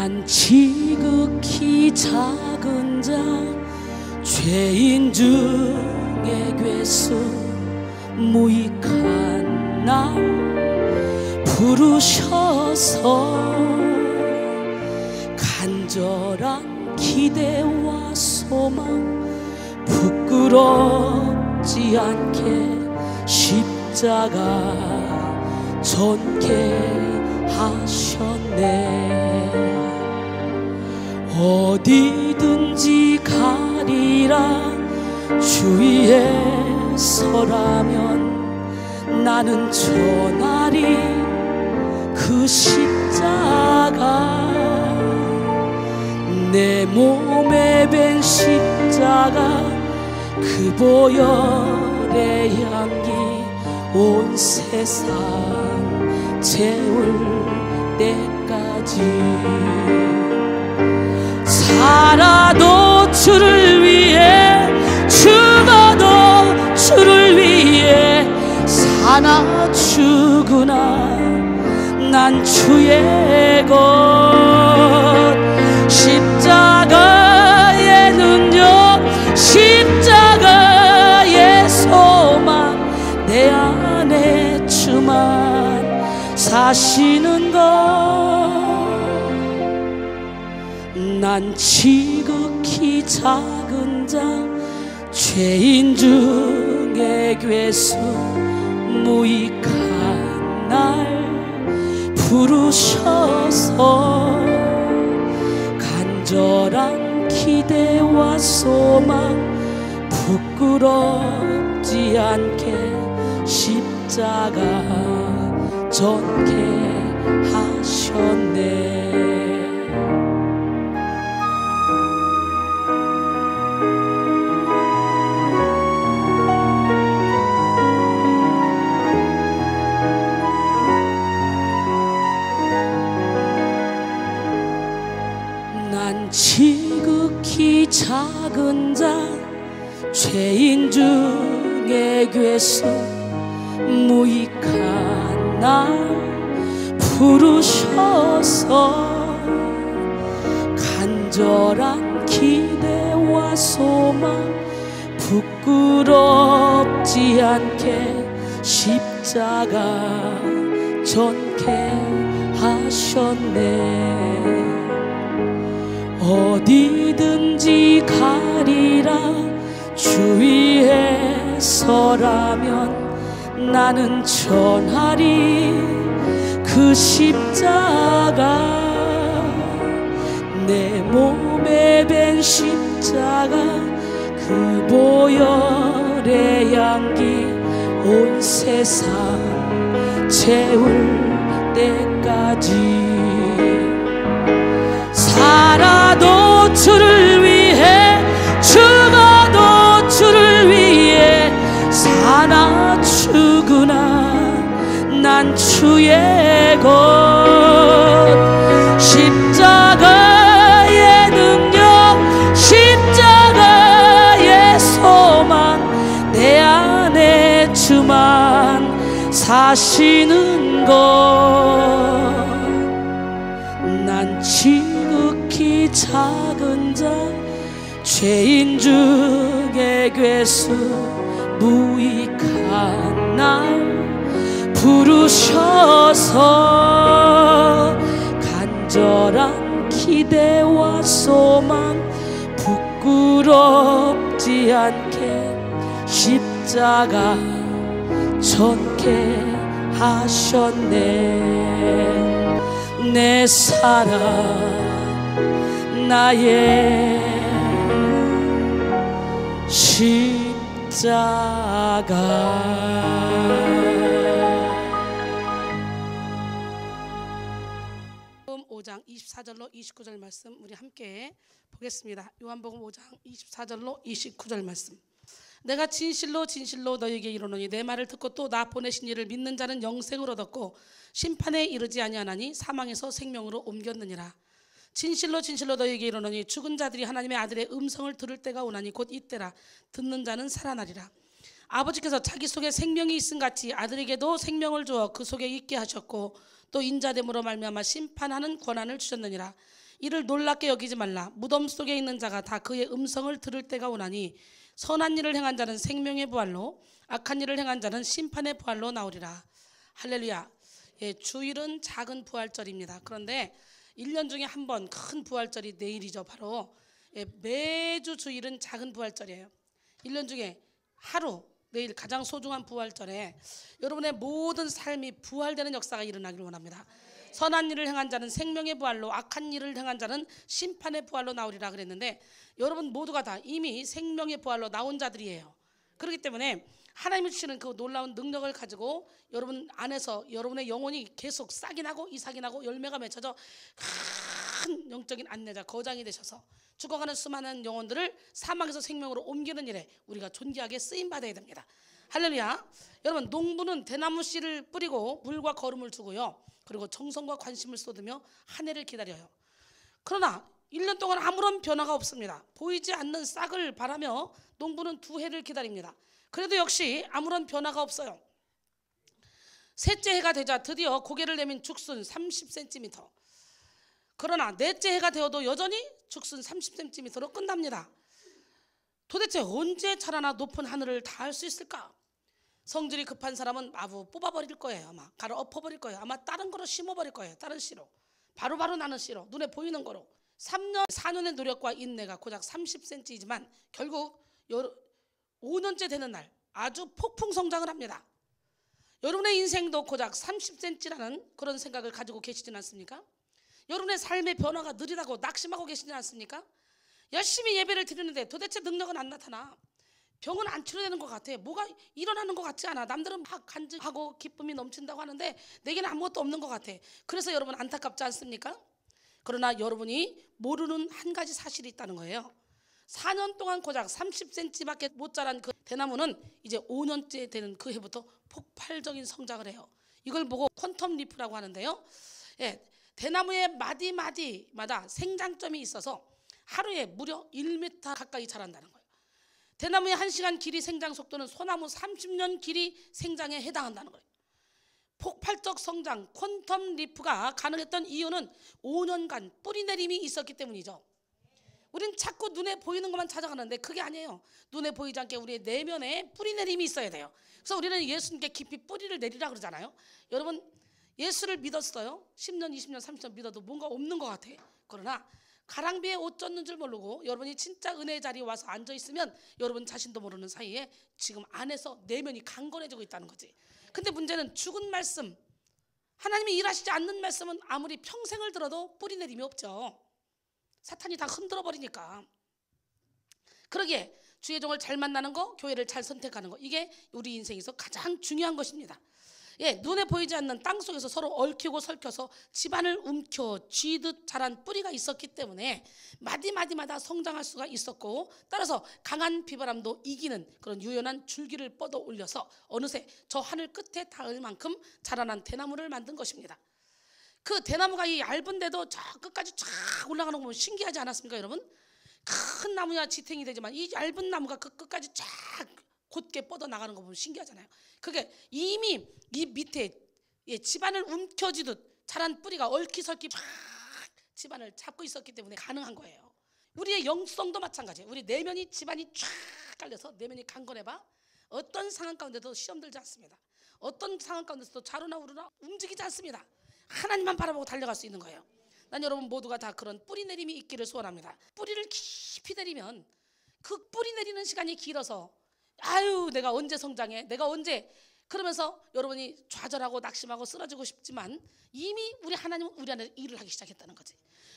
난 지극히 작은 자 죄인 중에 괴수 무익한 날 부르셔서 간절한 기대와 소망 부끄럽지 않게 십자가 전개하셨네. 어디든지 가리라 주위에 서라면 나는 전하리 그 십자가. 내 몸에 밴 십자가 그 보혈의 향기 온 세상 채울 때까지 살아도 주를 위해 죽어도 주를 위해 사나 죽으나 난 주의 것. 십자가의 능력 십자가의 소망 내 안에 주만 사시는 것. 난 지극히 작은 자 죄인 중에 괴수 무익한 날 부르셔서 간절한 기대와 소망 부끄럽지 않게 십자가 전개하셨네. 난 지극히 작은 자 죄인 중에 괴수 무익한 날 부르셔서 간절한 기대와 소망 부끄럽지 않게 십자가 전개하셨네. 어디든지 가리라 주위에 서라면 나는 전하리 그 십자가. 내 몸에 밴 십자가 그 보혈의 향기 온 세상 채울 때까지 살아도 주를 위해 죽어도 주를 위해 사나 죽으나 난 주의 것. 십자가의 능력 십자가의 소망 내 안에 주만 사시는 것. 난 지극히 작은 자 죄인 중에 괴수 무익한 날 부르셔서 간절한 기대와 소망 부끄럽지 않게 십자가 전개하셨네. 내 사랑 나의 십자가. 요한복음 5장 24절로 29절 말씀 우리 함께 보겠습니다. 요한복음 5장 24절로 29절 말씀. 내가 진실로 진실로 너희에게 이르노니 내 말을 듣고 또 나 보내신 이를 믿는 자는 영생을 얻었고 심판에 이르지 아니하나니 사망에서 생명으로 옮겼느니라. 진실로 진실로 너희에게 이르노니 죽은 자들이 하나님의 아들의 음성을 들을 때가 오나니 곧 이때라. 듣는 자는 살아나리라. 아버지께서 자기 속에 생명이 있음 같이 아들에게도 생명을 주어 그 속에 있게 하셨고 또 인자됨으로 말미암아 심판하는 권한을 주셨느니라. 이를 놀랍게 여기지 말라. 무덤 속에 있는 자가 다 그의 음성을 들을 때가 오나니 선한 일을 행한 자는 생명의 부활로 악한 일을 행한 자는 심판의 부활로 나오리라. 할렐루야. 예, 주일은 작은 부활절입니다. 그런데 1년 중에 한 번 큰 부활절이 내일이죠. 바로 예, 매주 주일은 작은 부활절이에요. 1년 중에 하루, 내일 가장 소중한 부활절에 여러분의 모든 삶이 부활되는 역사가 일어나기를 원합니다. 선한 일을 행한 자는 생명의 부활로 악한 일을 행한 자는 심판의 부활로 나오리라 그랬는데 여러분 모두가 다 이미 생명의 부활로 나온 자들이에요. 그렇기 때문에 하나님이 주시는 그 놀라운 능력을 가지고 여러분 안에서 여러분의 영혼이 계속 싹이 나고 이삭이 나고 열매가 맺혀져 큰 영적인 안내자 거장이 되셔서 죽어가는 수많은 영혼들을 사망에서 생명으로 옮기는 일에 우리가 존귀하게 쓰임받아야 됩니다. 할렐루야. 여러분 농부는 대나무 씨를 뿌리고 물과 거름을 주고요. 그리고 정성과 관심을 쏟으며 한 해를 기다려요. 그러나 1년 동안 아무런 변화가 없습니다. 보이지 않는 싹을 바라며 농부는 2해를 기다립니다. 그래도 역시 아무런 변화가 없어요. 셋째 해가 되자 드디어 고개를 내민 죽순 30cm. 그러나 넷째 해가 되어도 여전히 죽순 30cm로 끝납니다. 도대체 언제 자라나 높은 하늘을 닿을 수 있을까? 성질이 급한 사람은 마구 뽑아버릴 거예요. 아마 가로 엎어버릴 거예요. 아마 다른 거로 심어버릴 거예요. 다른 씨로 바로바로 나는 씨로 눈에 보이는 거로 3년 4년의 노력과 인내가 고작 30cm이지만 결국 5년째 되는 날 아주 폭풍 성장을 합니다. 여러분의 인생도 고작 30cm라는 그런 생각을 가지고 계시진 않습니까? 여러분의 삶의 변화가 느리다고 낙심하고 계시지 않습니까? 열심히 예배를 드리는데 도대체 능력은 안 나타나. 병은 안 치료되는 것 같아. 뭐가 일어나는 것 같지 않아. 남들은 막 간증하고 기쁨이 넘친다고 하는데 내게는 아무것도 없는 것 같아. 그래서 여러분 안타깝지 않습니까? 그러나 여러분이 모르는 한 가지 사실이 있다는 거예요. 4년 동안 고작 30cm밖에 못 자란 그 대나무는 이제 5년째 되는 그 해부터 폭발적인 성장을 해요. 이걸 보고 퀀텀 리프라고 하는데요. 예, 대나무의 마디마디마다 생장점이 있어서 하루에 무려 1m 가까이 자란다는 거예요. 대나무의 1시간 길이 생장 속도는 소나무 30년 길이 생장에 해당한다는 거예요. 폭발적 성장, 퀀텀 리프가 가능했던 이유는 5년간 뿌리내림이 있었기 때문이죠. 우린 자꾸 눈에 보이는 것만 찾아가는데 그게 아니에요. 눈에 보이지 않게 우리의 내면에 뿌리내림이 있어야 돼요. 그래서 우리는 예수님께 깊이 뿌리를 내리라 그러잖아요. 여러분 예수를 믿었어요. 10년, 20년, 30년 믿어도 뭔가 없는 것 같아. 그러나 가랑비에 옷 젖는 줄 모르고 여러분이 진짜 은혜의 자리에 와서 앉아있으면 여러분 자신도 모르는 사이에 지금 안에서 내면이 강건해지고 있다는 거지. 근데 문제는 죽은 말씀, 하나님이 일하시지 않는 말씀은 아무리 평생을 들어도 뿌리내림이 없죠. 사탄이 다 흔들어 버리니까. 그러기에 주의 종을 잘 만나는 거, 교회를 잘 선택하는 거, 이게 우리 인생에서 가장 중요한 것입니다. 예, 눈에 보이지 않는 땅 속에서 서로 얽히고 설켜서 집안을 움켜 쥐듯 자란 뿌리가 있었기 때문에 마디마디마다 성장할 수가 있었고, 따라서 강한 비바람도 이기는 그런 유연한 줄기를 뻗어 올려서 어느새 저 하늘 끝에 닿을 만큼 자라난 대나무를 만든 것입니다. 그 대나무가 이 얇은데도 저 끝까지 쫙 올라가는 거 보면 신기하지 않았습니까, 여러분? 큰 나무야 지탱이 되지만 이 얇은 나무가 그 끝까지 쫙 곧게 뻗어 나가는 거 보면 신기하잖아요. 그게 이미 이 밑에 집안을 움켜쥐듯 자란 뿌리가 얽히설키 쫙 집안을 잡고 있었기 때문에 가능한 거예요. 우리의 영성도 마찬가지예요. 우리 내면이 집안이 쫙 깔려서 내면이 강건해봐. 어떤 상황 가운데도 시험 들지 않습니다. 어떤 상황 가운데서도 좌로나 우로나 움직이지 않습니다. 하나님만 바라보고 달려갈 수 있는 거예요. 난 여러분 모두가 다 그런 뿌리 내림이 있기를 소원합니다. 뿌리를 깊이 내리면 그 뿌리 내리는 시간이 길어서 아유 내가 언제 성장해, 내가 언제, 그러면서 여러분이 좌절하고 낙심하고 쓰러지고 싶지만 이미 우리 하나님은 우리 안에 일을 하기 시작했다는 거지.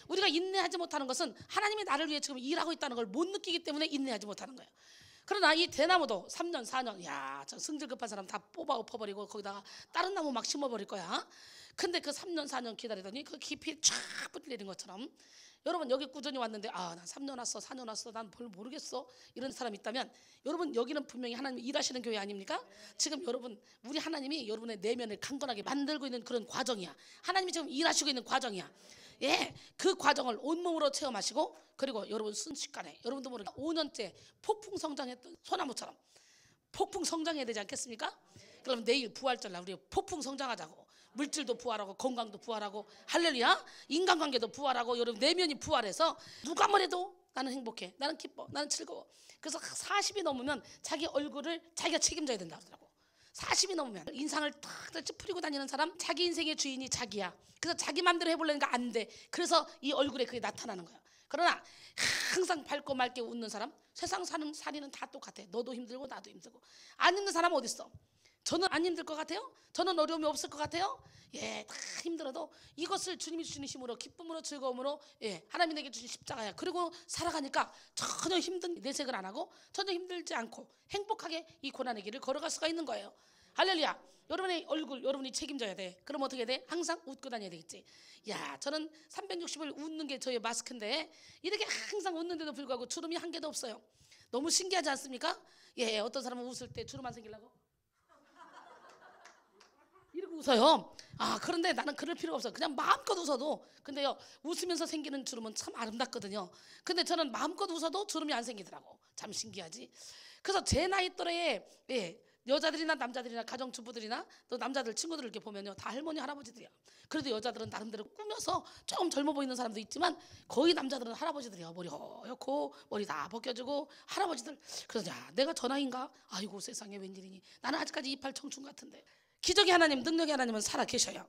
우리가 인내하지 못하는 것은 하나님이 나를 위해 지금 일하고 있다는 걸 못 느끼기 때문에 인내하지 못하는 거예요. 그러나 이 대나무도 3년 4년 야, 저 성질 급한 사람 다 뽑아 엎어버리고 거기다가 다른 나무 막 심어버릴 거야. 근데 그 3년 4년 기다리더니 그 깊이 쫙 뿌리 내린 것처럼 여러분 여기 꾸준히 왔는데 난 3년 왔어 4년 왔어 난 별 모르겠어 이런 사람 있다면 여러분 여기는 분명히 하나님이 일하시는 교회 아닙니까? 지금 여러분 우리 하나님이 여러분의 내면을 강건하게 만들고 있는 그런 과정이야. 하나님이 지금 일하시고 있는 과정이야. 예, 그 과정을 온몸으로 체험하시고 그리고 여러분 순식간에 여러분도 모르게 5년째 폭풍 성장했던 소나무처럼 폭풍 성장해야 되지 않겠습니까? 그럼 내일 부활절 날 우리 폭풍 성장하자고 물질도 부활하고 건강도 부활하고 할렐루야. 인간관계도 부활하고 여러분 내면이 부활해서 누가 뭐래도 나는 행복해, 나는 기뻐, 나는 즐거워. 그래서 40이 넘으면 자기 얼굴을 자기가 책임져야 된다 그러더라고. 40이 넘으면 인상을 탁 찌푸리고 다니는 사람, 자기 인생의 주인이 자기야. 그래서 자기 맘대로 해보려니까 안 돼. 그래서 이 얼굴에 그게 나타나는 거야. 그러나 항상 밝고 맑게 웃는 사람, 세상 사는 살이는 다 똑같아. 너도 힘들고 나도 힘들고. 안 힘든 사람 어디 있어? 저는 안 힘들 것 같아요? 저는 어려움이 없을 것 같아요? 예, 다 힘들어도 이것을 주님이 주시는 힘으로, 기쁨으로, 즐거움으로, 예, 하나님이 내게 주신 십자가야. 그리고 살아가니까 전혀 힘든 내색을 안 하고 전혀 힘들지 않고 행복하게 이 고난의 길을 걸어갈 수가 있는 거예요. 할렐루야. 여러분의 얼굴 여러분이 책임져야 돼. 그럼 어떻게 돼? 항상 웃고 다녀야 되겠지. 야, 저는 360일 웃는 게 저의 마스크인데 이렇게 항상 웃는데도 불구하고 주름이 한 개도 없어요. 너무 신기하지 않습니까? 예, 어떤 사람은 웃을 때 주름 안 생기려고 이렇게 웃어요. 아, 그런데 나는 그럴 필요가 없어요. 그냥 마음껏 웃어도. 근데요, 웃으면서 생기는 주름은 참 아름답거든요. 근데 저는 마음껏 웃어도 주름이 안 생기더라고. 참 신기하지. 그래서 제 나이 또래에, 예, 여자들이나 남자들이나 가정주부들이나 또 남자들 친구들 이렇게 보면요, 다 할머니 할아버지들이야. 그래도 여자들은 나름대로 꾸며서 조금 젊어 보이는 사람도 있지만 거의 남자들은 할아버지들이야. 머리 허옇고 머리 다 벗겨주고 할아버지들. 그래서 야, 내가 저 나이인가? 아이고 세상에 웬일이니. 나는 아직까지 이팔 청춘 같은데. 기적의 하나님, 능력의 하나님은 살아 계셔요.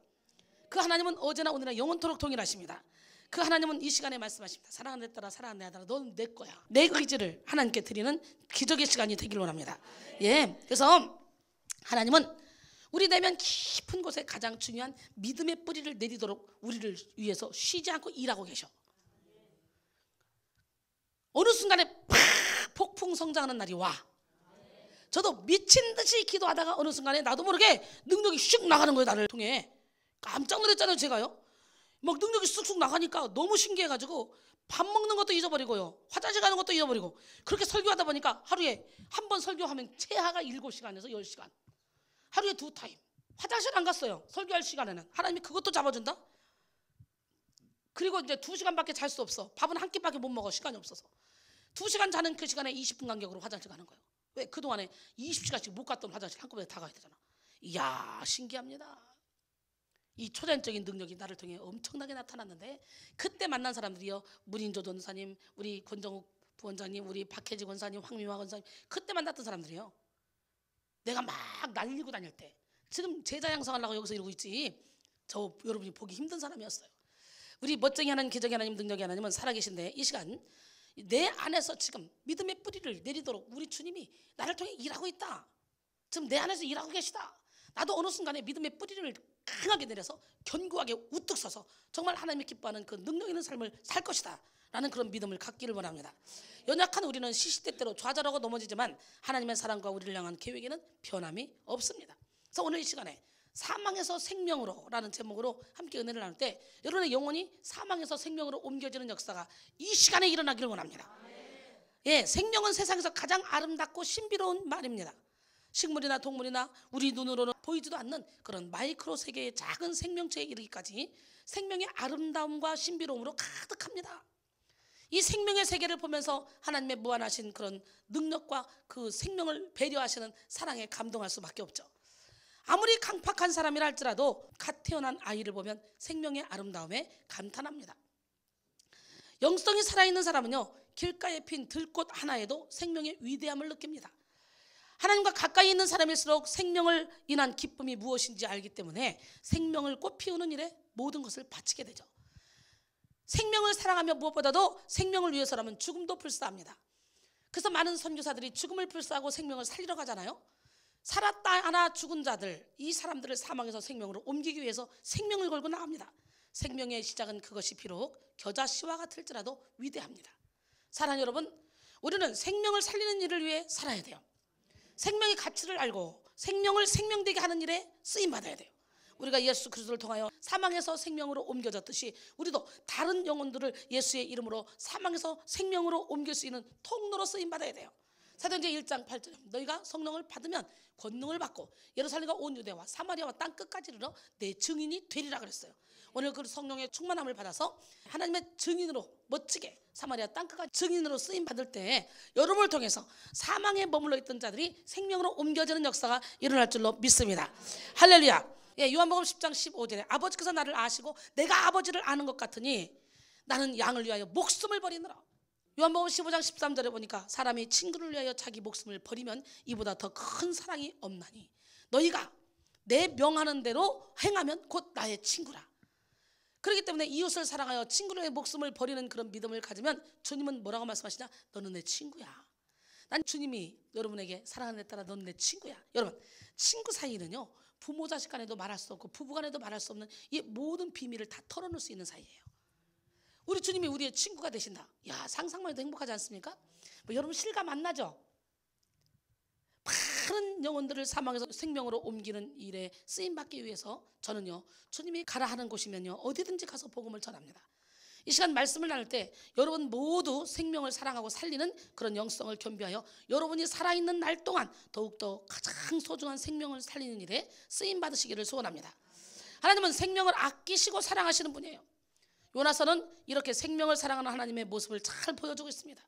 그 하나님은 어제나 오늘나 영원토록 동일하십니다. 그 하나님은 이 시간에 말씀하십니다. 사랑하는 내 딸아, 사랑하는 내 아들아, 너는 내 거야. 내 의지를 하나님께 드리는 기적의 시간이 되길 원합니다. 예, 그래서 하나님은 우리 내면 깊은 곳에 가장 중요한 믿음의 뿌리를 내리도록 우리를 위해서 쉬지 않고 일하고 계셔. 어느 순간에 팍 폭풍 성장하는 날이 와. 저도 미친 듯이 기도하다가 어느 순간에 나도 모르게 능력이 슉 나가는 거예요. 나를 통해. 깜짝 놀랐잖아요. 제가요. 막 능력이 쑥쑥 나가니까 너무 신기해가지고 밥 먹는 것도 잊어버리고요, 화장실 가는 것도 잊어버리고, 그렇게 설교하다 보니까 하루에 한 번 설교하면 최하가 7시간에서 10시간, 하루에 2타임 화장실 안 갔어요. 설교할 시간에는 하나님이 그것도 잡아준다. 그리고 이제 2시간밖에 잘 수 없어. 밥은 한 끼밖에 못 먹어. 시간이 없어서 2시간 자는 그 시간에 20분 간격으로 화장실 가는 거예요. 왜? 그동안에 20시간씩 못 갔던 화장실 한꺼번에 다 가야 되잖아. 이야, 신기합니다. 이 초자연적인 능력이 나를 통해 엄청나게 나타났는데, 그때 만난 사람들이요, 문인조 전사님, 우리 권정욱 부원장님, 우리 박혜지 권사님, 황미화 권사님, 그때 만났던 사람들이요. 내가 막 날리고 다닐 때, 지금 제자 양성하려고 여기서 이러고 있지, 저 여러분이 보기 힘든 사람이었어요. 우리 멋쟁이 하나님, 기적의 하나님, 능력의 하나님은 살아계신데 이 시간 내 안에서 지금 믿음의 뿌리를 내리도록 우리 주님이 나를 통해 일하고 있다. 지금 내 안에서 일하고 계시다. 나도 어느 순간에 믿음의 뿌리를 강하게 내려서 견고하게 우뚝 서서 정말 하나님이 기뻐하는 그 능력 있는 삶을 살 것이다 라는 그런 믿음을 갖기를 원합니다. 연약한 우리는 시시때때로 좌절하고 넘어지지만 하나님의 사랑과 우리를 향한 계획에는 변함이 없습니다. 그래서 오늘 이 시간에 사망에서 생명으로 라는 제목으로 함께 은혜를 나눌 때 여러분의 영혼이 사망에서 생명으로 옮겨지는 역사가 이 시간에 일어나기를 원합니다. 예, 생명은 세상에서 가장 아름답고 신비로운 말입니다. 식물이나 동물이나 우리 눈으로는 보이지도 않는 그런 마이크로 세계의 작은 생명체에 이르기까지 생명의 아름다움과 신비로움으로 가득합니다. 이 생명의 세계를 보면서 하나님의 무한하신 그런 능력과 그 생명을 배려하시는 사랑에 감동할 수밖에 없죠. 아무리 강팍한 사람이라 할지라도 갓 태어난 아이를 보면 생명의 아름다움에 감탄합니다. 영성이 살아있는 사람은요, 길가에 핀 들꽃 하나에도 생명의 위대함을 느낍니다. 하나님과 가까이 있는 사람일수록 생명을 인한 기쁨이 무엇인지 알기 때문에 생명을 꽃 피우는 일에 모든 것을 바치게 되죠. 생명을 사랑하며 무엇보다도 생명을 위해서라면 죽음도 불사합니다. 그래서 많은 선교사들이 죽음을 불사하고 생명을 살리러 가잖아요. 살았다 하나 죽은 자들, 이 사람들을 사망에서 생명으로 옮기기 위해서 생명을 걸고 나갑니다. 생명의 시작은 그것이 비록 겨자씨와 같을지라도 위대합니다. 사랑하는 여러분, 우리는 생명을 살리는 일을 위해 살아야 돼요. 생명의 가치를 알고 생명을 생명되게 하는 일에 쓰임받아야 돼요. 우리가 예수 그리스도를 통하여 사망에서 생명으로 옮겨졌듯이 우리도 다른 영혼들을 예수의 이름으로 사망에서 생명으로 옮길 수 있는 통로로 쓰임받아야 돼요. 사도행전 1장 8절, 너희가 성령을 받으면 권능을 받고 예루살렘과 온 유대와 사마리아와 땅 끝까지 이르러 내 증인이 되리라 그랬어요. 오늘 그 성령의 충만함을 받아서 하나님의 증인으로 멋지게 사마리아 땅 끝까지 증인으로 쓰임 받을 때 여러분을 통해서 사망에 머물러 있던 자들이 생명으로 옮겨지는 역사가 일어날 줄로 믿습니다. 할렐루야. 예, 요한복음 10장 15절에 아버지께서 나를 아시고 내가 아버지를 아는 것 같으니 나는 양을 위하여 목숨을 버리느라. 요한복음 15장 13절에 보니까 사람이 친구를 위하여 자기 목숨을 버리면 이보다 더 큰 사랑이 없나니 너희가 내 명하는 대로 행하면 곧 나의 친구라. 그렇기 때문에 이웃을 사랑하여 친구를 위해 목숨을 버리는 그런 믿음을 가지면 주님은 뭐라고 말씀하시냐? 너는 내 친구야. 난 주님이 여러분에게 사랑하는 데 따라 너는 내 친구야. 여러분, 친구 사이는요, 부모 자식 간에도 말할 수 없고 부부 간에도 말할 수 없는 이 모든 비밀을 다 털어놓을 수 있는 사이예요. 우리 주님이 우리의 친구가 되신다. 야, 상상만 해도 행복하지 않습니까? 뭐 여러분 실감 안 나죠? 많은 영혼들을 사망에서 생명으로 옮기는 일에 쓰임받기 위해서 저는요, 주님이 가라 하는 곳이면요, 어디든지 가서 복음을 전합니다. 이 시간 말씀을 나눌 때 여러분 모두 생명을 사랑하고 살리는 그런 영성을 겸비하여 여러분이 살아있는 날 동안 더욱더 가장 소중한 생명을 살리는 일에 쓰임받으시기를 소원합니다. 하나님은 생명을 아끼시고 사랑하시는 분이에요. 요나서는 이렇게 생명을 사랑하는 하나님의 모습을 잘 보여주고 있습니다.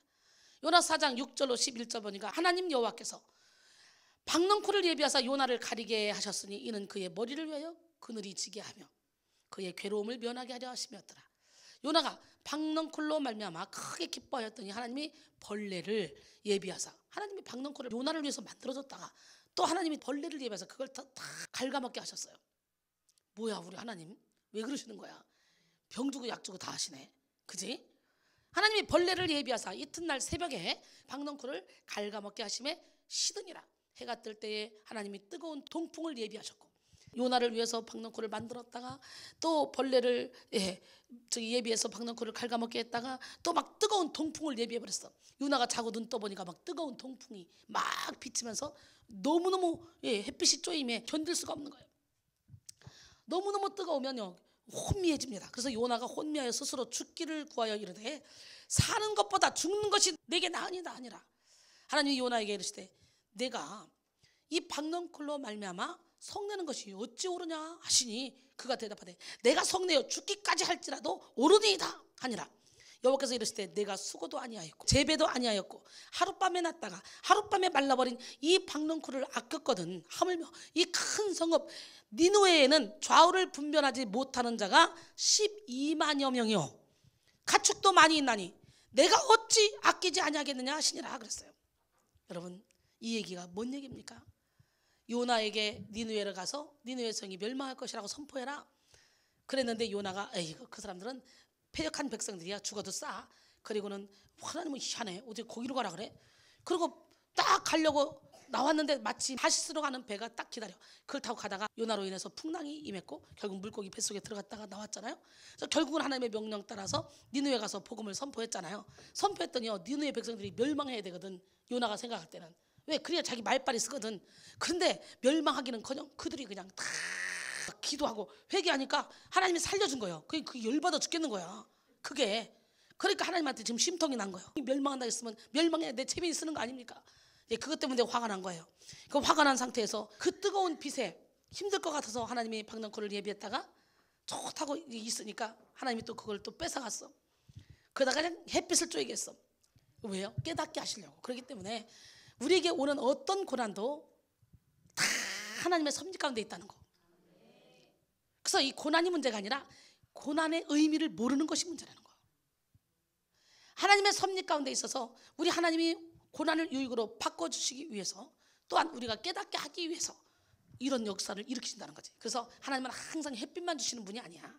요나서 4장 6절로 11절 보니까 하나님 여호와께서 박넝쿨을 예비하사 요나를 가리게 하셨으니 이는 그의 머리를 위하여 그늘이 지게 하며 그의 괴로움을 면하게 하려 하심이었더라. 요나가 박넝쿨로 말미암아 크게 기뻐하였더니 하나님이 벌레를 예비하사, 하나님이 박넝쿨을 요나를 위해서 만들어줬다가 또 하나님이 벌레를 예비해서 그걸 다 갉아먹게 하셨어요. 뭐야 우리 하나님 왜 그러시는 거야? 병 주고 약 주고 다 하시네, 그지? 하나님이 벌레를 예비하사 이튿날 새벽에 박넝쿨을 갉아먹게 하심에 시드니라. 해가 뜰 때에 하나님이 뜨거운 동풍을 예비하셨고 요나를 위해서 박넝쿨을 만들었다가 또 벌레를 예비해서 박넝쿨을 갉아먹게 했다가 또 막 뜨거운 동풍을 예비해버렸어. 요나가 자고 눈 떠보니까 막 뜨거운 동풍이 막 비치면서 너무너무 햇빛이 쪼임에 견딜 수가 없는 거예요. 너무너무 뜨거우면요 혼미해집니다. 그래서 요나가 혼미하여 스스로 죽기를 구하여 이르되 사는 것보다 죽는 것이 내게 나으니라 하니라. 하나님이 요나에게 이르시되 내가 이 박넝쿨로 말미암아 성내는 것이 어찌 옳으냐 하시니 그가 대답하되 내가 성내어 죽기까지 할지라도 옳으니이다 하니라. 여호와께서 이르시되 내가 수고도 아니하였고 재배도 아니하였고 하룻밤에 났다가 하룻밤에 말라버린 이 박넝쿨을 아꼈거든. 하물며 이 큰 성읍 니느웨에는 좌우를 분별하지 못하는 자가 12만여 명이요 가축도 많이 있나니 내가 어찌 아끼지 아니하겠느냐 하시니라 그랬어요. 여러분 이 얘기가 뭔 얘기입니까? 요나에게 니느웨를 가서 니느웨 성이 멸망할 것이라고 선포해라 그랬는데 요나가 에이그 그 사람들은 패역한 백성들이야 죽어도 싸. 그리고는 하나님은 희한해 어디 거기로 가라 그래. 그리고 딱 가려고 나왔는데 마치 다시스로 가는 배가 딱 기다려. 그걸 타고 가다가 요나로 인해서 풍랑이 임했고 결국 물고기 뱃속에 들어갔다가 나왔잖아요. 그래서 결국은 하나님의 명령 따라서 니느웨 가서 복음을 선포했잖아요. 선포했더니요 니느웨 백성들이 멸망해야 되거든. 요나가 생각할 때는. 왜? 그래야 자기 말빨이 쓰거든. 그런데 멸망하기는커녕 그들이 그냥 다 기도하고 회개하니까 하나님이 살려준 거예요. 그게 열받아 죽겠는 거야. 그게. 그러니까 하나님한테 지금 심통이 난 거예요. 멸망한다 했으면 멸망해 내 체면이 쓰는 거 아닙니까? 그것 때문에 화가 난 거예요. 그 화가 난 상태에서 그 뜨거운 빛에 힘들 것 같아서 하나님이 박넝쿨을 예비했다가 좋다고 있으니까 하나님이 또 그걸 또 뺏어갔어. 그러다가 그냥 햇빛을 쬐게 했어. 왜요? 깨닫게 하시려고. 그렇기 때문에 우리에게 오는 어떤 고난도 다 하나님의 섭리 가운데 있다는 거. 그래서 이 고난이 문제가 아니라 고난의 의미를 모르는 것이 문제라는 거예요. 하나님의 섭리 가운데 있어서 우리 하나님이 고난을 유익으로 바꿔주시기 위해서 또한 우리가 깨닫게 하기 위해서 이런 역사를 일으키신다는 거지. 그래서 하나님은 항상 햇빛만 주시는 분이 아니야.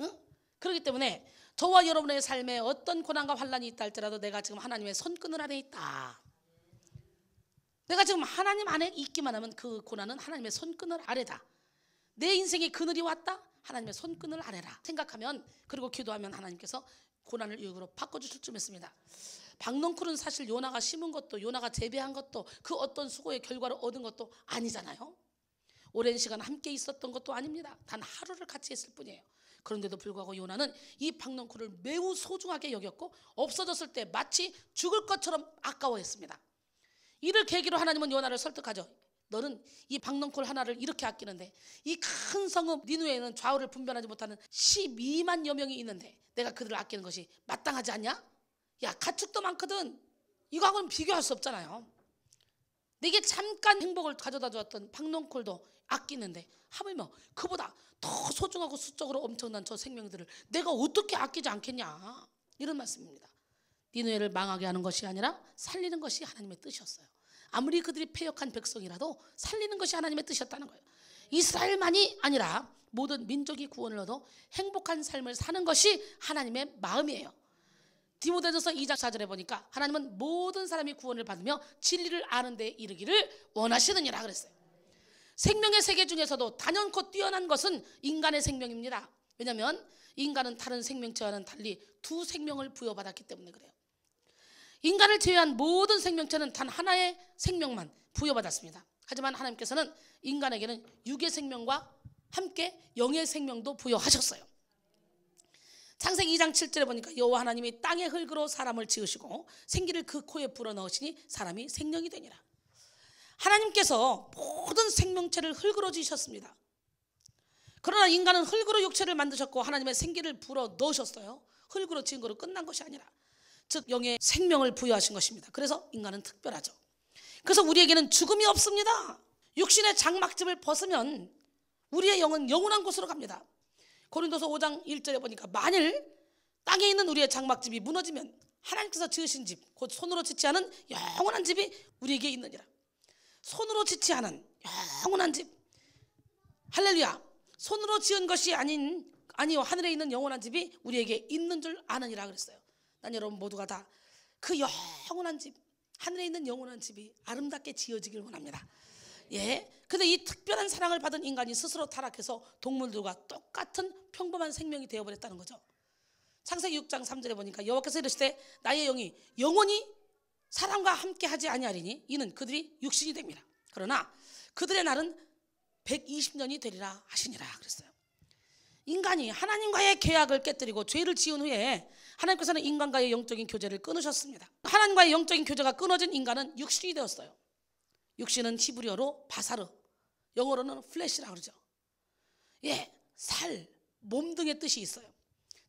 응? 그렇기 때문에 저와 여러분의 삶에 어떤 고난과 환난이 있다 할지라도 내가 지금 하나님의 손끈을 안에 있다. 내가 지금 하나님 안에 있기만 하면 그 고난은 하나님의 손끈을 아래다. 내 인생에 그늘이 왔다? 하나님의 손끈을 아래라 생각하면 그리고 기도하면 하나님께서 고난을 유익으로 바꿔주실 줄 믿습니다. 박넝쿨은 사실 요나가 심은 것도 요나가 재배한 것도 그 어떤 수고의 결과를 얻은 것도 아니잖아요. 오랜 시간 함께 있었던 것도 아닙니다. 단 하루를 같이 했을 뿐이에요. 그런데도 불구하고 요나는 이 박넝쿨을 매우 소중하게 여겼고 없어졌을 때 마치 죽을 것처럼 아까워했습니다. 이를 계기로 하나님은 요나를 설득하죠. 너는 이 박넝쿨 하나를 이렇게 아끼는데 이 큰 성읍 니느웨에는 좌우를 분별하지 못하는 12만여 명이 있는데 내가 그들을 아끼는 것이 마땅하지 않냐? 야 가축도 많거든. 이거하고는 비교할 수 없잖아요. 내게 잠깐 행복을 가져다 주었던 박넝쿨도 아끼는데 하물며 그보다 더 소중하고 수적으로 엄청난 저 생명들을 내가 어떻게 아끼지 않겠냐, 이런 말씀입니다. 니느웨를 망하게 하는 것이 아니라 살리는 것이 하나님의 뜻이었어요. 아무리 그들이 패역한 백성이라도 살리는 것이 하나님의 뜻이었다는 거예요. 이스라엘만이 아니라 모든 민족이 구원을 얻어 행복한 삶을 사는 것이 하나님의 마음이에요. 디모데전서 2장 4절에 보니까 하나님은 모든 사람이 구원을 받으며 진리를 아는 데 이르기를 원하시느니라 그랬어요. 생명의 세계 중에서도 단연코 뛰어난 것은 인간의 생명입니다. 왜냐하면 인간은 다른 생명체와는 달리 두 생명을 부여받았기 때문에 그래요. 인간을 제외한 모든 생명체는 단 하나의 생명만 부여받았습니다. 하지만 하나님께서는 인간에게는 육의 생명과 함께 영의 생명도 부여하셨어요. 창세기 2장 7절에 보니까 여호와 하나님이 땅의 흙으로 사람을 지으시고 생기를 그 코에 불어넣으시니 사람이 생명이 되니라. 하나님께서 모든 생명체를 흙으로 지으셨습니다. 그러나 인간은 흙으로 육체를 만드셨고 하나님의 생기를 불어넣으셨어요. 흙으로 지은 거로 끝난 것이 아니라 즉 영의 생명을 부여하신 것입니다. 그래서 인간은 특별하죠. 그래서 우리에게는 죽음이 없습니다. 육신의 장막집을 벗으면 우리의 영은 영원한 곳으로 갑니다. 고린도서 5장 1절에 보니까 만일 땅에 있는 우리의 장막집이 무너지면 하나님께서 지으신 집, 곧 손으로 짓지 않은 영원한 집이 우리에게 있느니라. 손으로 짓지 않은 영원한 집, 할렐루야. 손으로 지은 것이 아니요 하늘에 있는 영원한 집이 우리에게 있는 줄 아느니라 그랬어요. 난 여러분 모두가 다 그 영원한 집, 하늘에 있는 영원한 집이 아름답게 지어지길 원합니다. 예. 근데 이 특별한 사랑을 받은 인간이 스스로 타락해서 동물들과 똑같은 평범한 생명이 되어버렸다는 거죠. 창세기 6장 3절에 보니까 여호와께서 이르시되 나의 영이 영원히 사람과 함께 하지 아니하리니 이는 그들이 육신이 됩니다. 그러나 그들의 날은 120년이 되리라 하시니라 그랬어요. 인간이 하나님과의 계약을 깨뜨리고 죄를 지은 후에 하나님께서는 인간과의 영적인 교제를 끊으셨습니다. 하나님과의 영적인 교제가 끊어진 인간은 육신이 되었어요. 육신은 히브리어로 바사르, 영어로는 플래시라고 그러죠. 예, 살, 몸 등의 뜻이 있어요.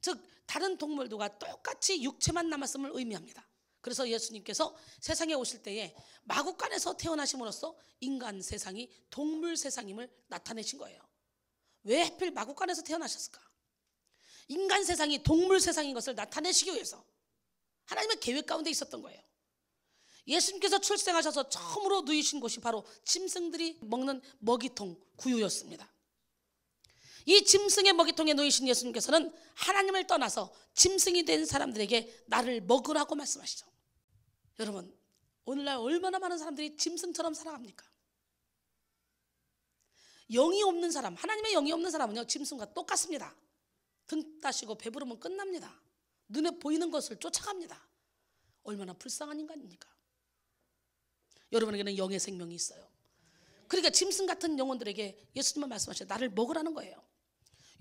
즉 다른 동물들과 똑같이 육체만 남았음을 의미합니다. 그래서 예수님께서 세상에 오실 때에 마구간에서 태어나심으로써 인간 세상이 동물 세상임을 나타내신 거예요. 왜 하필 마구간에서 태어나셨을까? 인간 세상이 동물 세상인 것을 나타내시기 위해서 하나님의 계획 가운데 있었던 거예요. 예수님께서 출생하셔서 처음으로 누이신 곳이 바로 짐승들이 먹는 먹이통 구유였습니다. 이 짐승의 먹이통에 누이신 예수님께서는 하나님을 떠나서 짐승이 된 사람들에게 나를 먹으라고 말씀하시죠. 여러분 오늘날 얼마나 많은 사람들이 짐승처럼 살아갑니까? 영이 없는 사람, 하나님의 영이 없는 사람은요 짐승과 똑같습니다. 등 따시고 배부르면 끝납니다. 눈에 보이는 것을 쫓아갑니다. 얼마나 불쌍한 인간입니까? 여러분에게는 영의 생명이 있어요. 그러니까 짐승 같은 영혼들에게 예수님은 말씀하셔요. 나를 먹으라는 거예요.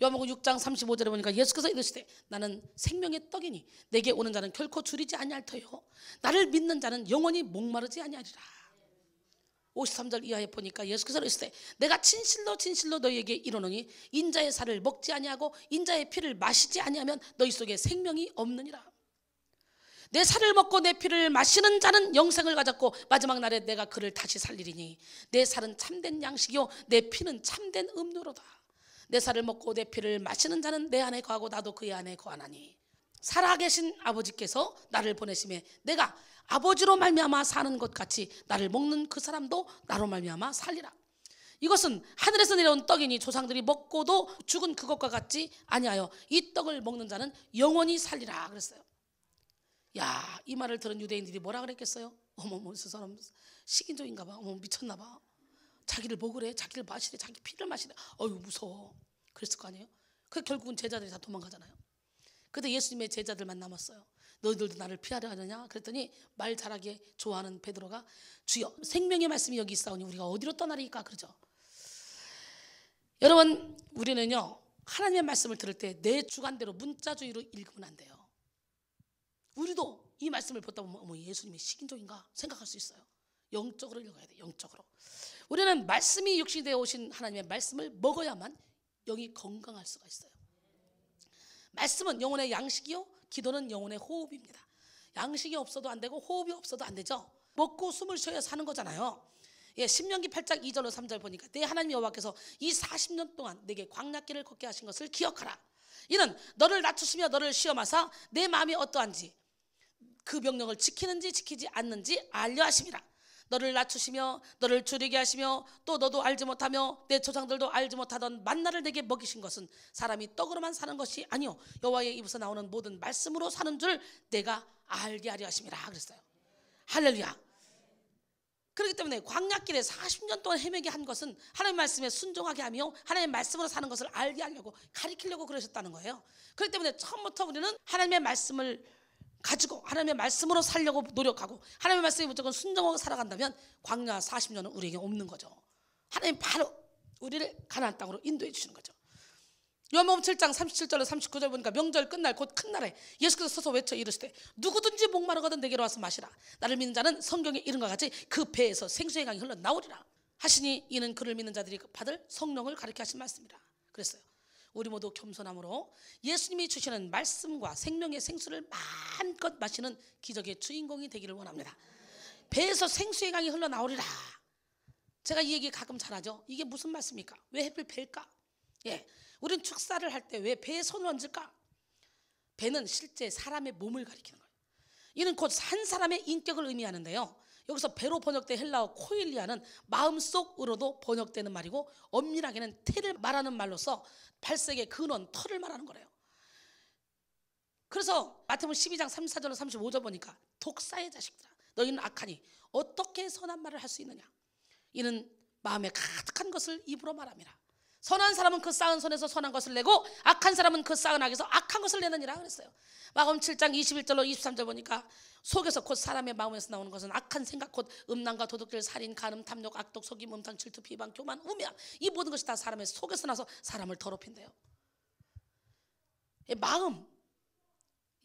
요한복음 6장 35절에 보니까 예수께서 이르시되 나는 생명의 떡이니 내게 오는 자는 결코 줄이지 아니할 터요 나를 믿는 자는 영원히 목마르지 아니하리라. 53절 이하에 보니까 예수께서 이르시되 내가 진실로 진실로 너희에게 이르노니 인자의 살을 먹지 아니하고 인자의 피를 마시지 아니하면 너희 속에 생명이 없느니라. 내 살을 먹고 내 피를 마시는 자는 영생을 가졌고 마지막 날에 내가 그를 다시 살리리니 내 살은 참된 양식이요 내 피는 참된 음료로다. 내 살을 먹고 내 피를 마시는 자는 내 안에 거하고 나도 그의 안에 거하나니 살아계신 아버지께서 나를 보내심에 내가 아버지로 말미암아 사는 것 같이 나를 먹는 그 사람도 나로 말미암아 살리라. 이것은 하늘에서 내려온 떡이니 조상들이 먹고도 죽은 그것과 같지 아니하여 이 떡을 먹는 자는 영원히 살리라 그랬어요. 야, 이 말을 들은 유대인들이 뭐라 그랬겠어요? 어머, 저 사람 식인종인가 봐. 어머, 미쳤나 봐. 자기를 먹으래, 자기를 마시래, 자기 피를 마시래. 어휴, 무서워. 그랬을 거 아니에요? 그 결국은 제자들이 다 도망가잖아요. 근데 예수님의 제자들만 남았어요. 너희들도 나를 피하려 하느냐? 그랬더니 말 잘하게 좋아하는 베드로가 주여 생명의 말씀이 여기 있사오니 우리가 어디로 떠나리까? 그러죠. 여러분 우리는요 하나님의 말씀을 들을 때 내 주관대로 문자주의로 읽으면 안 돼요. 우리도 이 말씀을 보다 보면 어머 예수님이 식인종인가 생각할 수 있어요. 영적으로 읽어야 돼요. 영적으로. 우리는 말씀이 육신이 되어 오신 하나님의 말씀을 먹어야만 영이 건강할 수가 있어요. 말씀은 영혼의 양식이요 기도는 영혼의 호흡입니다. 양식이 없어도 안 되고 호흡이 없어도 안 되죠. 먹고 숨을 쉬어야 사는 거잖아요. 예, 신명기 8장 2절로 3절 보니까 내 하나님 여호와께서 이 40년 동안 내게 광야길을 걷게 하신 것을 기억하라. 이는 너를 낮추시며 너를 시험하사 내 마음이 어떠한지 그 명령을 지키는지 지키지 않는지 알려 하심이라. 너를 낮추시며 너를 줄이게 하시며 또 너도 알지 못하며 내 조상들도 알지 못하던 만나를 내게 먹이신 것은 사람이 떡으로만 사는 것이 아니요 여호와의 입에서 나오는 모든 말씀으로 사는 줄 내가 알게 하려 하심이라 그랬어요. 할렐루야. 그렇기 때문에 광야길에 40년 동안 헤매게 한 것은 하나님의 말씀에 순종하게 하며 하나님의 말씀으로 사는 것을 알게 하려고 가리키려고 그러셨다는 거예요. 그렇기 때문에 처음부터 우리는 하나님의 말씀을 가지고 하나님의 말씀으로 살려고 노력하고 하나님의 말씀에 무조건 순종하고 살아간다면 광야 40년은 우리에게 없는 거죠. 하나님 바로 우리를 가나안 땅으로 인도해 주시는 거죠. 요한복음 7장 37절로 39절 보니까 명절 끝날 곧 큰 날에 예수께서 서서 외쳐 이르시되 누구든지 목마르거든 내게로 와서 마시라. 나를 믿는 자는 성경에 이른 것 같이 그 배에서 생수의 강이 흘러나오리라 하시니 이는 그를 믿는 자들이 받을 성령을 가리켜 하신 말씀이라 그랬어요. 우리 모두 겸손함으로 예수님이 주시는 말씀과 생명의 생수를 마음껏 마시는 기적의 주인공이 되기를 원합니다. 배에서 생수의 강이 흘러나오리라. 제가 이 얘기 가끔 잘하죠. 이게 무슨 말씀입니까? 왜 하필 배일까? 예, 우리는 축사를 할 때 왜 배에 손을 얹을까? 배는 실제 사람의 몸을 가리키는 거예요. 이는 곧 한 사람의 인격을 의미하는데요. 여기서 배로 번역된 헬라어 코일리아는 마음속으로도 번역되는 말이고 엄밀하게는 태를 말하는 말로서 발색의 근원, 털을 말하는 거래요. 그래서 마태복음 12장 34절로 35절 보니까 독사의 자식들아 너희는 악하니 어떻게 선한 말을 할 수 있느냐? 이는 마음에 가득한 것을 입으로 말함이라. 선한 사람은 그 쌓은 손에서 선한 것을 내고 악한 사람은 그 쌓은 악에서 악한 것을 내느니라 그랬어요. 마가복음 7장 21절로 23절 보니까 속에서 곧 사람의 마음에서 나오는 것은 악한 생각 곧 음란과 도둑질 살인 간음 탐욕 악독 속임 음탕 질투 비방 교만 우매함 이 모든 것이 다 사람의 속에서 나서 사람을 더럽힌대요. 마음,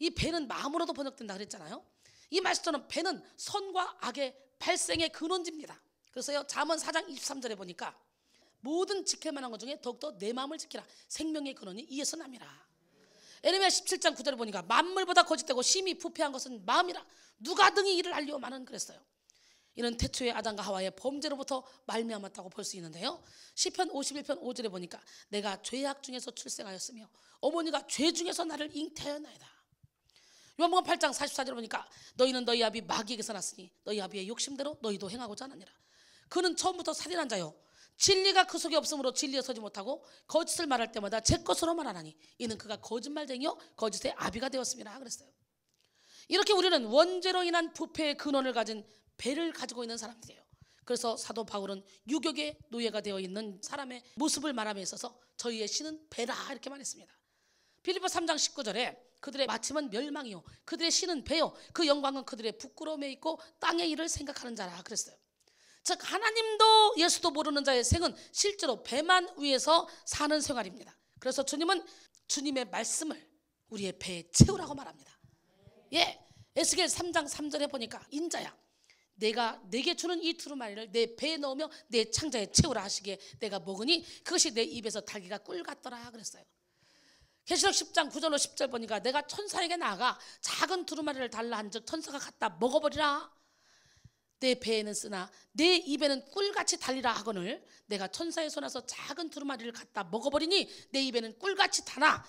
이 배는 마음으로도 번역된다 그랬잖아요. 이 말씀처럼 배는 선과 악의 발생의 근원지입니다. 그래서요 잠언 4장 23절에 보니까 모든 지킬 만한 것 중에 더욱더 내 마음을 지키라. 생명의 근원이 이에서 남이라. 에레미야 17장 9절에 보니까 만물보다 거짓되고 심히 부패한 것은 마음이라. 누가 등이 이를 알리오마는 그랬어요. 이는 태초의 아담과 하와의 범죄로부터 말미암았다고 볼 수 있는데요. 시편 51편 5절에 보니까 내가 죄악 중에서 출생하였으며 어머니가 죄 중에서 나를 잉태하였나이다. 요한복음 8장 44절에 보니까 너희는 너희 아비 마귀에게서 났으니 너희 아비의 욕심대로 너희도 행하고자 하느니라. 그는 처음부터 살인한 자요 진리가 그 속에 없으므로 진리에 서지 못하고 거짓을 말할 때마다 제 것으로 말하나니 이는 그가 거짓말쟁이요 거짓의 아비가 되었습니다 그랬어요. 이렇게 우리는 원죄로 인한 부패의 근원을 가진 배를 가지고 있는 사람들이에요. 그래서 사도 바울은 유격의 노예가 되어 있는 사람의 모습을 말함에 있어서 저희의 신은 배라 이렇게 말했습니다. 빌립보 3장 19절에 그들의 마침은 멸망이요 그들의 신은 배요 그 영광은 그들의 부끄러움에 있고 땅의 일을 생각하는 자라 그랬어요. 즉 하나님도 예수도 모르는 자의 생은 실제로 배만 위에서 사는 생활입니다. 그래서 주님은 주님의 말씀을 우리의 배에 채우라고 말합니다. 예, 에스겔 3장 3절에 보니까 인자야 내가 내게 주는 이 두루마리를 내 배에 넣으며 내 창자에 채우라 하시기에 내가 먹으니 그것이 내 입에서 달기가 꿀 같더라 그랬어요. 계시록 10장 9절로 10절 보니까 내가 천사에게 나아가 작은 두루마리를 달라 한즉 천사가 갖다 먹어버리라. 내 배에는 쓰나 내 입에는 꿀같이 달리라 하거늘 내가 천사의 손에서 작은 두루마리를 갖다 먹어버리니 내 입에는 꿀같이 타나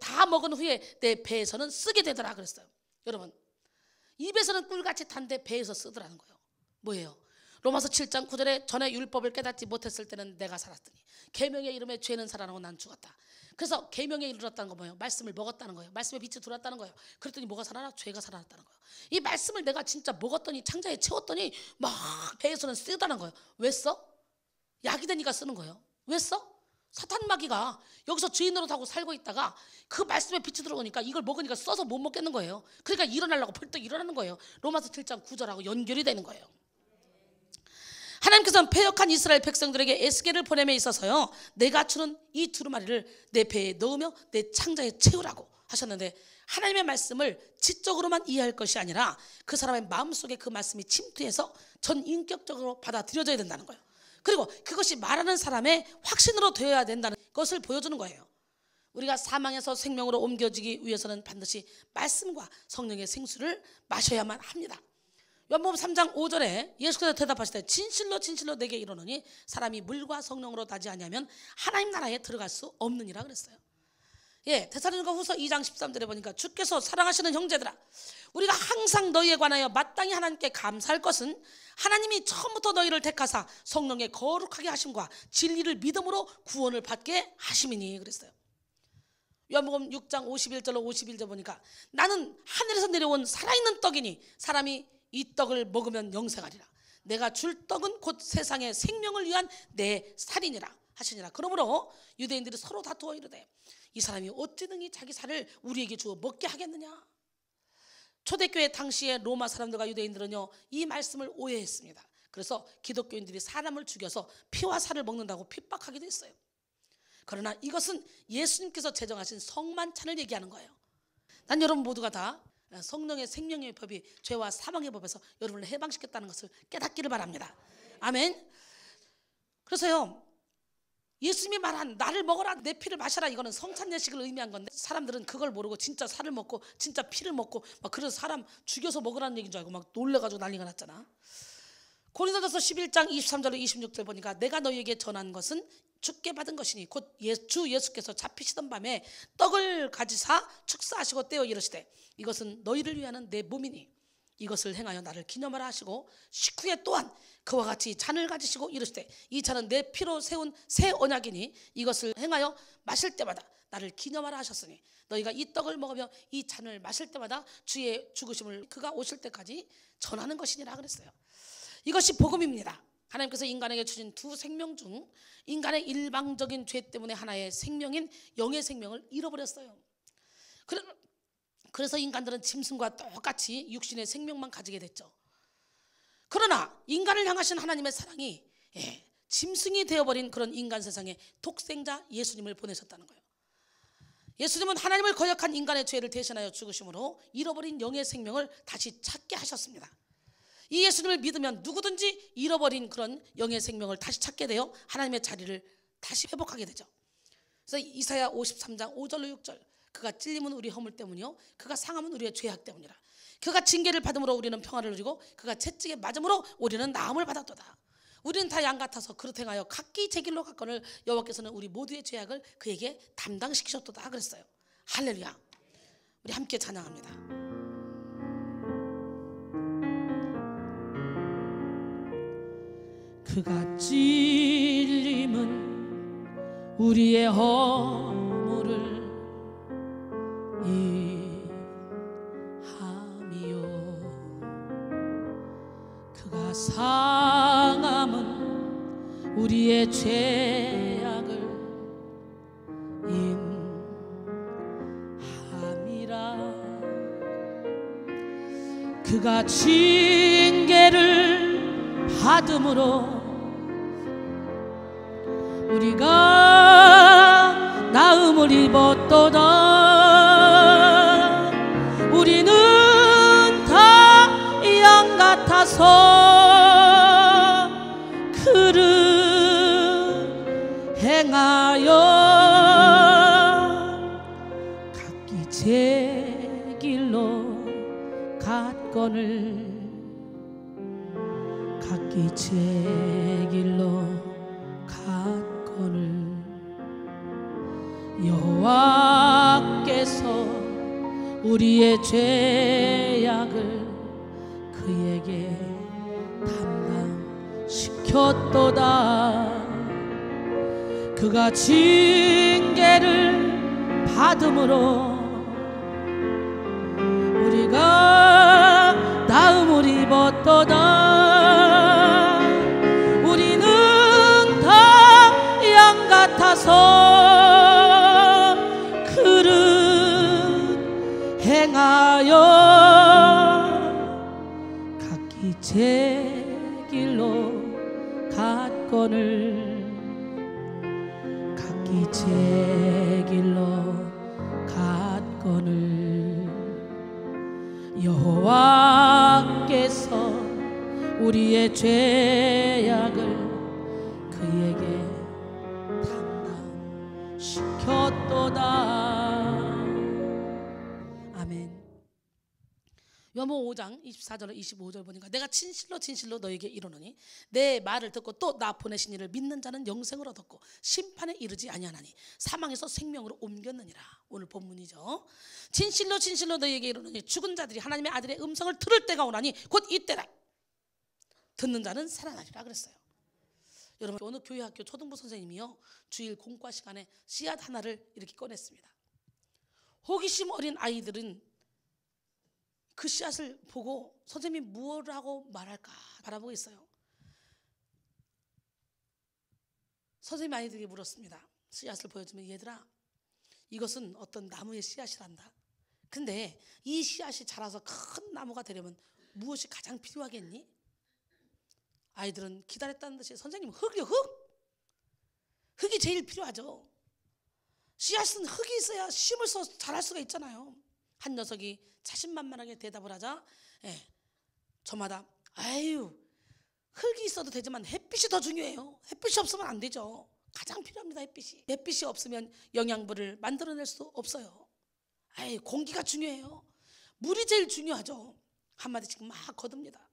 다 먹은 후에 내 배에서는 쓰게 되더라 그랬어요. 여러분 입에서는 꿀같이 탄데 배에서 쓰더라는 거예요. 뭐예요? 로마서 7장 9절에 전에 율법을 깨닫지 못했을 때는 내가 살았더니 계명의 이름에 죄는 살아나고 난 죽었다. 그래서 계명에 이르렀다는 거 뭐예요? 말씀을 먹었다는 거예요. 말씀의 빛이 들어왔다는 거예요. 그랬더니 뭐가 살아나? 죄가 살아났다는 거예요. 이 말씀을 내가 진짜 먹었더니 창자에 채웠더니 막 배에서는 쓰다는 거예요. 왜 써? 약이 되니까 쓰는 거예요. 왜 써? 사탄 마귀가 여기서 주인 노릇하고 살고 있다가 그 말씀에 빛이 들어오니까 이걸 먹으니까 써서 못 먹겠는 거예요. 그러니까 일어나려고 벌떡 일어나는 거예요. 로마서 7장 9절하고 연결이 되는 거예요. 하나님께서는 패역한 이스라엘 백성들에게 에스겔을 보냄에 있어서요 내가 주는 이 두루마리를 내 배에 넣으며 내 창자에 채우라고 하셨는데 하나님의 말씀을 지적으로만 이해할 것이 아니라 그 사람의 마음속에 그 말씀이 침투해서 전 인격적으로 받아들여져야 된다는 거예요. 그리고 그것이 말하는 사람의 확신으로 되어야 된다는 것을 보여주는 거예요. 우리가 사망에서 생명으로 옮겨지기 위해서는 반드시 말씀과 성령의 생수를 마셔야만 합니다. 요한복음 3장 5절에 예수께서 대답하시되 진실로 진실로 내게 이르노니 사람이 물과 성령으로 나지 아니하면 하나님 나라에 들어갈 수 없느니라 그랬어요. 예, 데살로니가 후서 2장 13절에 보니까 주께서 사랑하시는 형제들아, 우리가 항상 너희에 관하여 마땅히 하나님께 감사할 것은 하나님이 처음부터 너희를 택하사 성령의 거룩하게 하심과 진리를 믿음으로 구원을 받게 하심이니 그랬어요. 요한복음 6장 51절로 51절 보니까 나는 하늘에서 내려온 살아있는 떡이니 사람이 이 떡을 먹으면 영생하리라. 내가 줄 떡은 곧 세상의 생명을 위한 내 살이니라 하시니라. 그러므로 유대인들이 서로 다투어 이르되 이 사람이 어찌 능히 자기 살을 우리에게 주어 먹게 하겠느냐. 초대교회 당시에 로마 사람들과 유대인들은요 이 말씀을 오해했습니다. 그래서 기독교인들이 사람을 죽여서 피와 살을 먹는다고 핍박하기도 했어요. 그러나 이것은 예수님께서 제정하신 성만찬을 얘기하는 거예요. 난 여러분 모두가 다 성령의 생명의 법이 죄와 사망의 법에서 여러분을 해방시켰다는 것을 깨닫기를 바랍니다. 아멘. 그래서요 예수님이 말한 나를 먹어라 내 피를 마셔라 이거는 성찬예식을 의미한 건데 사람들은 그걸 모르고 진짜 살을 먹고 진짜 피를 먹고 막 그래서 사람 죽여서 먹으라는 얘기인 줄 알고 막 놀래가지고 난리가 났잖아. 고린도전서 11장 23절로 26절 보니까 내가 너희에게 전한 것은 주께 받은 것이니 곧 주 예수께서 잡히시던 밤에 떡을 가지사 축사하시고 떼어 이르시되 이것은 너희를 위하는 내 몸이니 이것을 행하여 나를 기념하라 하시고 식후에 또한 그와 같이 잔을 가지시고 이르시되 이 잔은 내 피로 세운 새 언약이니 이것을 행하여 마실 때마다 나를 기념하라 하셨으니 너희가 이 떡을 먹으며 이 잔을 마실 때마다 주의 죽으심을 그가 오실 때까지 전하는 것이니라 그랬어요. 이것이 복음입니다. 하나님께서 인간에게 주신 두 생명 중 인간의 일방적인 죄 때문에 하나의 생명인 영의 생명을 잃어버렸어요. 그래서 인간들은 짐승과 똑같이 육신의 생명만 가지게 됐죠. 그러나 인간을 향하신 하나님의 사랑이 짐승이 되어버린 그런 인간 세상에 독생자 예수님을 보내셨다는 거예요. 예수님은 하나님을 거역한 인간의 죄를 대신하여 죽으심으로 잃어버린 영의 생명을 다시 찾게 하셨습니다. 이 예수님을 믿으면 누구든지 잃어버린 그런 영의 생명을 다시 찾게 되어 하나님의 자리를 다시 회복하게 되죠. 그래서 이사야 53장 5절로 6절 그가 찔림은 우리 허물 때문이요 그가 상함은 우리의 죄악 때문이라. 그가 징계를 받음으로 우리는 평화를 누리고 그가 채찍에 맞음으로 우리는 나음을 받았도다. 우리는 다 양 같아서 그릇 행하여 각기 제 길로 갔거늘 여호와께서는 우리 모두의 죄악을 그에게 담당시키셨도다 그랬어요. 할렐루야. 우리 함께 찬양합니다. 그가 찔림은 우리의 허물을 이함이요 그가 상함은 우리의 죄악을 인함이라. 그가 징계를 받음으로 우리가 나음을 입었도다. 우리는 다 양 같아서 그를 행하여 각기 제 길로 갔거늘 각기 제 길로 갔거늘 여호와께서 우리의 죄악을 그에게 담당시켰도다. 그가 징계를 받음으로 우리가 나음을 입었도다. 우리는 다 양 같아서 그릇 행하여 각기 제 길로 갔거늘 각기 제 길로 갔거늘 여호와께서 우리의 죄악을 그에게 담당시켰도다. 아멘. 요한복음 5장 24절 25절 보니까 내가 진실로 진실로 너에게 이르노니 내 말을 듣고 또 나 보내신 이를 믿는 자는 영생을 얻었고 심판에 이르지 아니하나니 사망에서 생명으로 옮겼느니라. 오늘 본문이죠. 진실로 진실로 너에게 이르노니 죽은 자들이 하나님의 아들의 음성을 들을 때가 오나니 곧 이때라. 듣는 자는 살아나리라 그랬어요. 여러분, 어느 교회 학교 초등부 선생님이요, 주일 공과 시간에 씨앗 하나를 이렇게 꺼냈습니다. 호기심 어린 아이들은 그 씨앗을 보고 선생님이 무엇하고 말할까 바라보고 있어요. 선생님이 아이들에게 물었습니다. 씨앗을 보여주면, 얘들아, 이것은 어떤 나무의 씨앗이란다. 근데 이 씨앗이 자라서 큰 나무가 되려면 무엇이 가장 필요하겠니? 아이들은 기다렸다는 듯이, 선생님, 흙이요, 흙! 흙이 제일 필요하죠. 씨앗은 흙이 있어야 심을 써 자랄 수가 있잖아요. 한 녀석이 자신만만하게 대답을 하자, 저마다, 아유, 흙이 있어도 되지만 햇빛이 더 중요해요. 햇빛이 없으면 안 되죠. 가장 필요합니다, 햇빛이. 햇빛이 없으면 영양분을 만들어낼 수 없어요. 아유, 공기가 중요해요. 물이 제일 중요하죠. 한마디씩 막 거듭니다.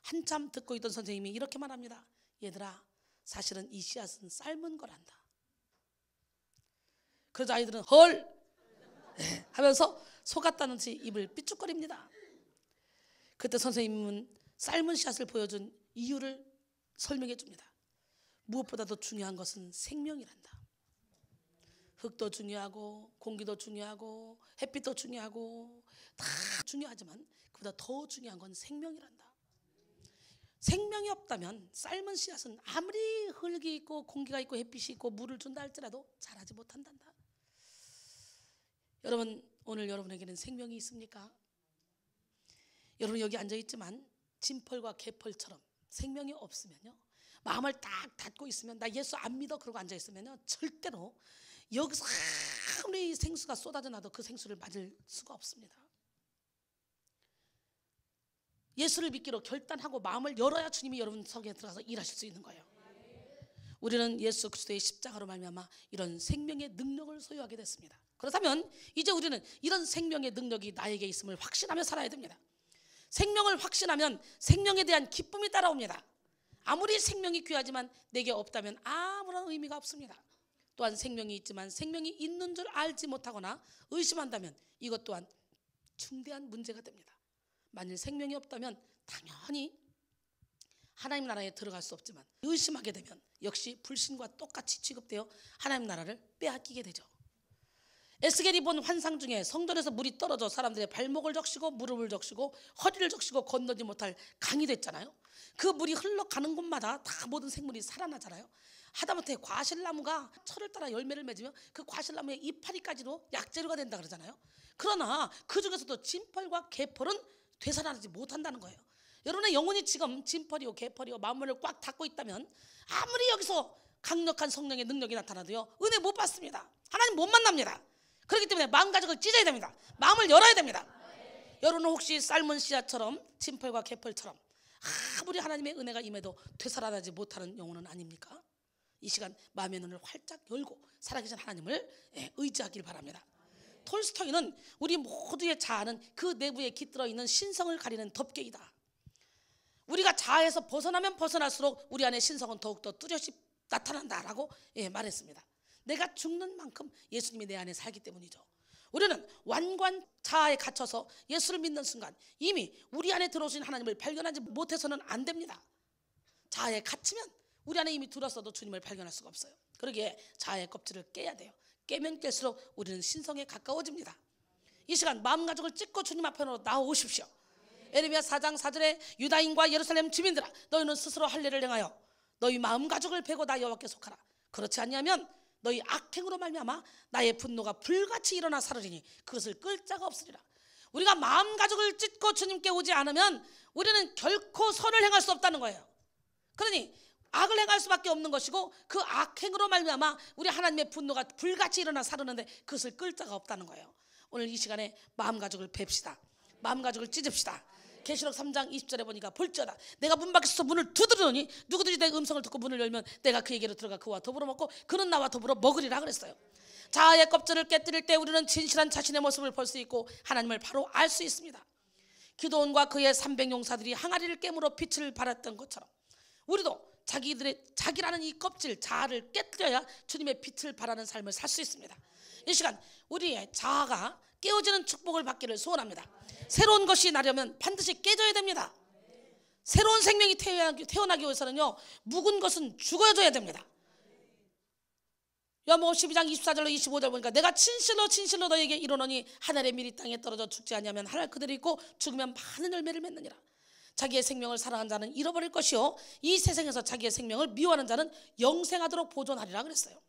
한참 듣고 있던 선생님이 이렇게 말합니다. 얘들아, 사실은 이 씨앗은 삶은 거란다. 그래서 아이들은 헐 하면서 속았다는 듯이 입을 삐죽거립니다. 그때 선생님은 삶은 씨앗을 보여준 이유를 설명해 줍니다. 무엇보다도 중요한 것은 생명이란다. 흙도 중요하고 공기도 중요하고 햇빛도 중요하고 다 중요하지만 그보다 더 중요한 건 생명이란다. 생명이 없다면 삶은 씨앗은 아무리 흙이 있고 공기가 있고 햇빛이 있고 물을 준다 할지라도 자라지 못한단다. 여러분, 오늘 여러분에게는 생명이 있습니까? 여러분 여기 앉아있지만 진펄과 개펄처럼 생명이 없으면요, 마음을 딱 닫고 있으면, 나 예수 안 믿어 그러고 앉아있으면요, 절대로 여기서 아무리 생수가 쏟아져 나도 그 생수를 맞을 수가 없습니다. 예수를 믿기로 결단하고 마음을 열어야 주님이 여러분 속에 들어가서 일하실 수 있는 거예요. 우리는 예수 그리스도의 십자가로 말미암아 이런 생명의 능력을 소유하게 됐습니다. 그렇다면 이제 우리는 이런 생명의 능력이 나에게 있음을 확신하며 살아야 됩니다. 생명을 확신하면 생명에 대한 기쁨이 따라옵니다. 아무리 생명이 귀하지만 내게 없다면 아무런 의미가 없습니다. 또한 생명이 있지만 생명이 있는 줄 알지 못하거나 의심한다면 이것 또한 중대한 문제가 됩니다. 만일 생명이 없다면 당연히 하나님 나라에 들어갈 수 없지만 의심하게 되면 역시 불신과 똑같이 취급되어 하나님 나라를 빼앗기게 되죠. 에스겔이 본 환상 중에 성전에서 물이 떨어져 사람들의 발목을 적시고 무릎을 적시고 허리를 적시고 건너지 못할 강이 됐잖아요. 그 물이 흘러가는 곳마다 다 모든 생물이 살아나잖아요. 하다못해 과실나무가 철을 따라 열매를 맺으며 그 과실나무의 이파리까지도 약재료가 된다 그러잖아요. 그러나 그 중에서도 진펄과 개펄은 되살아나지 못한다는 거예요. 여러분의 영혼이 지금 진펄이요 개펄이요 마음문을 꽉 닫고 있다면 아무리 여기서 강력한 성령의 능력이 나타나도요, 은혜 못 받습니다. 하나님 못 만납니다. 그렇기 때문에 마음가짐을 찢어야 됩니다. 마음을 열어야 됩니다. 여러분은 혹시 삶은 씨앗처럼 진펄과 개펄처럼 아무리 하나님의 은혜가 임해도 되살아나지 못하는 영혼은 아닙니까? 이 시간 마음의 눈을 활짝 열고 살아계신 하나님을 의지하길 바랍니다. 톨스토이는 우리 모두의 자아는 그 내부에 깃들어 있는 신성을 가리는 덮개이다. 우리가 자아에서 벗어나면 벗어날수록 우리 안에 신성은 더욱더 뚜렷이 나타난다라고 말했습니다. 내가 죽는 만큼 예수님이 내 안에 살기 때문이죠. 우리는 완관 자아에 갇혀서 예수를 믿는 순간 이미 우리 안에 들어오신 하나님을 발견하지 못해서는 안 됩니다. 자아에 갇히면 우리 안에 이미 들었어도 주님을 발견할 수가 없어요. 그러기에 자아의 껍질을 깨야 돼요. 깨면 깰수록 우리는 신성에 가까워집니다. 이 시간 마음가짐을 찢고 주님 앞으로 나오십시오. 에레미야 4장 4절에 유다인과 예루살렘 주민들아, 너희는 스스로 할 일을 행하여 너희 마음가짐을 베고 나 여호와께 속하라. 그렇지 아니하면 너희 악행으로 말미암아 나의 분노가 불같이 일어나 사르리니 그것을 끌 자가 없으리라. 우리가 마음가짐을 찢고 주님께 오지 않으면 우리는 결코 선을 행할 수 없다는 거예요. 그러니 악을 행할 수밖에 없는 것이고 그 악행으로 말미암아 우리 하나님의 분노가 불같이 일어나 사르는데 그것을 끌 자가 없다는 거예요. 오늘 이 시간에 마음가짐을 뱁시다. 마음가짐을 찢읍시다. 계시록 3장 20절에 보니까 볼지어다 내가 문 밖에 서서 문을 두드리노니 누구든지 내 음성을 듣고 문을 열면 내가 그에게로 들어가 그와 더불어 먹고 그는 나와 더불어 먹으리라 그랬어요. 자아의 껍질을 깨뜨릴 때 우리는 진실한 자신의 모습을 볼 수 있고 하나님을 바로 알 수 있습니다. 기드온과 그의 300용사들이 항아리를 깨물어 빛을 발했던 것처럼 우리도 자기라는 이 껍질 자아를 깨뜨려야 주님의 빛을 발하는 삶을 살 수 있습니다. 이 시간 우리의 자아가 깨어지는 축복을 받기를 소원합니다. 새로운 것이 나려면 반드시 깨져야 됩니다. 새로운 생명이 태어나기 위해서는요, 묵은 것은 죽어줘야 됩니다. 요한복음 12장 24절로 25절 보니까 내가 진실로 너에게 이르노니 하늘의 밀이 땅에 떨어져 죽지 아니하면 하늘 그대로 있고 죽으면 많은 열매를 맺느니라. 자기의 생명을 사랑하는 자는 잃어버릴 것이요 이 세상에서 자기의 생명을 미워하는 자는 영생하도록 보존하리라 그랬어요.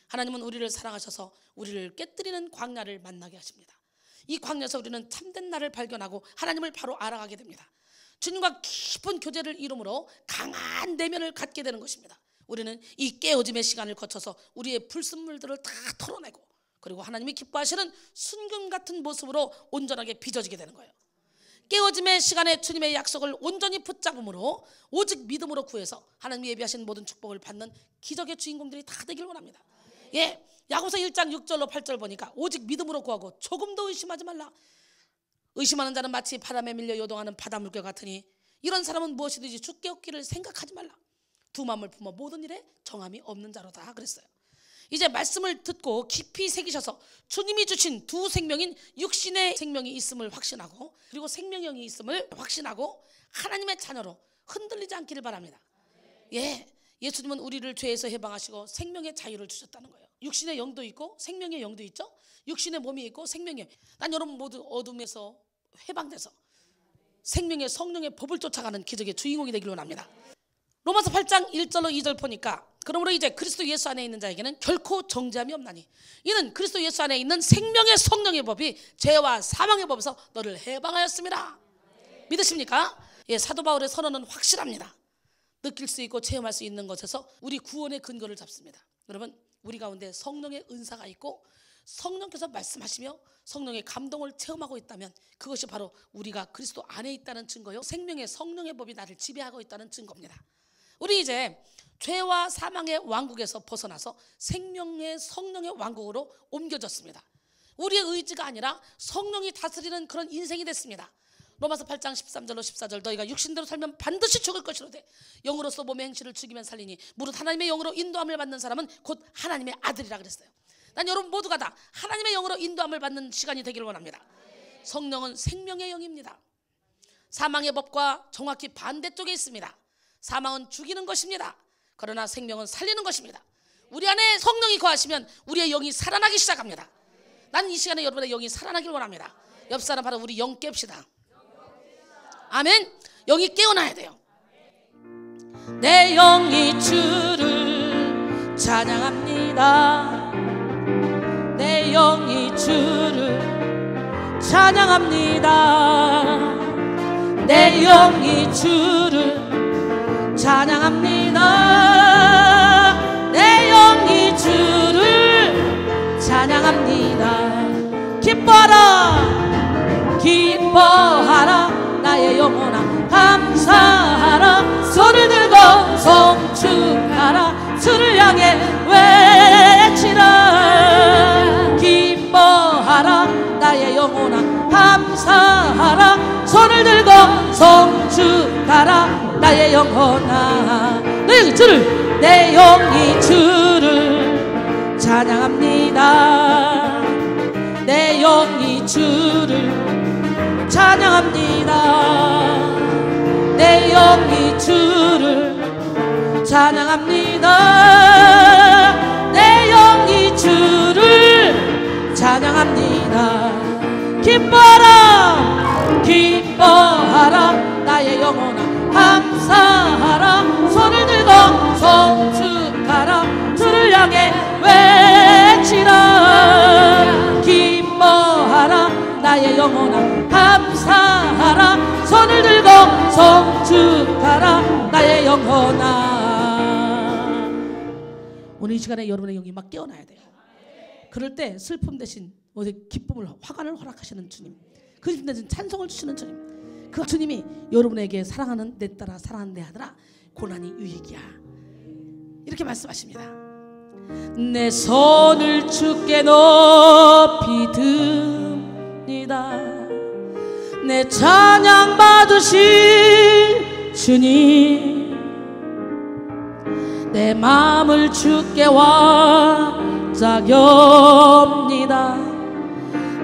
하나님은 우리를 사랑하셔서 우리를 깨뜨리는 광야를 만나게 하십니다. 이 광야에서 우리는 참된 나를 발견하고 하나님을 바로 알아가게 됩니다. 주님과 깊은 교제를 이루므로 강한 내면을 갖게 되는 것입니다. 우리는 이 깨어짐의 시간을 거쳐서 우리의 불순물들을 다 털어내고 그리고 하나님이 기뻐하시는 순금 같은 모습으로 온전하게 빚어지게 되는 거예요. 깨어짐의 시간에 주님의 약속을 온전히 붙잡음으로 오직 믿음으로 구해서 하나님이 예비하신 모든 축복을 받는 기적의 주인공들이 다 되길 원합니다. 예, 야고보서 1장 6절로 8절 보니까 오직 믿음으로 구하고 조금도 의심하지 말라. 의심하는 자는 마치 바람에 밀려 요동하는 바닷물결 같으니 이런 사람은 무엇이든지 죽게 얻기를 생각하지 말라. 두 마음을 품어 모든 일에 정함이 없는 자로다 그랬어요. 이제 말씀을 듣고 깊이 새기셔서 주님이 주신 두 생명인 육신의 생명이 있음을 확신하고 그리고 생명형이 있음을 확신하고 하나님의 자녀로 흔들리지 않기를 바랍니다. 예, 예수님은 우리를 죄에서 해방하시고 생명의 자유를 주셨다는 거예요. 육신의 영도 있고 생명의 영도 있죠. 육신의 몸이 있고 생명의, 난 여러분 모두 어둠에서 해방돼서 생명의 성령의 법을 쫓아가는 기적의 주인공이 되기를 원합니다. 로마서 8장 1절로 2절 보니까 그러므로 이제 그리스도 예수 안에 있는 자에게는 결코 정죄함이 없나니 이는 그리스도 예수 안에 있는 생명의 성령의 법이 죄와 사망의 법에서 너를 해방하였습니다. 믿으십니까? 예, 사도 바울의 선언은 확실합니다. 느낄 수 있고 체험할 수 있는 것에서 우리 구원의 근거를 잡습니다. 여러분, 우리 가운데 성령의 은사가 있고 성령께서 말씀하시며 성령의 감동을 체험하고 있다면 그것이 바로 우리가 그리스도 안에 있다는 증거요, 생명의 성령의 법이 나를 지배하고 있다는 증거입니다. 우리 이제 죄와 사망의 왕국에서 벗어나서 생명의 성령의 왕국으로 옮겨졌습니다. 우리의 의지가 아니라 성령이 다스리는 그런 인생이 됐습니다. 로마서 8장 13절로 14절 너희가 육신대로 살면 반드시 죽을 것이로되 영으로서 몸의 행실을 죽이면 살리니 무릇 하나님의 영으로 인도함을 받는 사람은 곧 하나님의 아들이라 그랬어요. 난 여러분 모두가 다 하나님의 영으로 인도함을 받는 시간이 되기를 원합니다. 성령은 생명의 영입니다. 사망의 법과 정확히 반대쪽에 있습니다. 사망은 죽이는 것입니다. 그러나 생명은 살리는 것입니다. 우리 안에 성령이 거하시면 우리의 영이 살아나기 시작합니다. 나는 이 시간에 여러분의 영이 살아나길 원합니다. 옆 사람 바로 우리 영 깹시다. 아멘. 영이 깨어나야 돼요. 내 영이 주를 찬양합니다. 내 영이 주를 찬양합니다. 내 영이 주를 찬양합니다. 내 영이 주를 찬양합니다. 기뻐하라 기뻐하라 나의 영혼아 감사하라 손을 들고 송축하라 주를 향해 외치라. 기뻐하라 나의 영혼아 감사하라 손을 들고 송축하라 나의 영혼아. 내 영이 주를 찬양합니다. 내 영이 주를 찬양합니다. 내 영이 주를 찬양합니다. 내 영이 주를 찬양합니다. 기뻐하라 기뻐하라 나의 영혼아 감사하라 손을 들고 송축하라 주를 향해 외치라. 기뻐하라 나의 영혼아 감사하라 손을 들고 송축하라 나의 영혼아. 오늘 이 시간에 여러분의 영이 막 깨어나야 돼요. 그럴 때 슬픔 대신 기쁨을 화관을 허락하시는 주님, 그 슬픔 대신 찬송을 주시는 주님, 그 주님이 여러분에게 사랑하는 내 딸아 사랑하는 내 아들아 고난이 유익이야 이렇게 말씀하십니다. 내 손을 주께 높이 듭니다. 내 찬양 받으실 주님, 내 마음을 주께 완짝엽니다.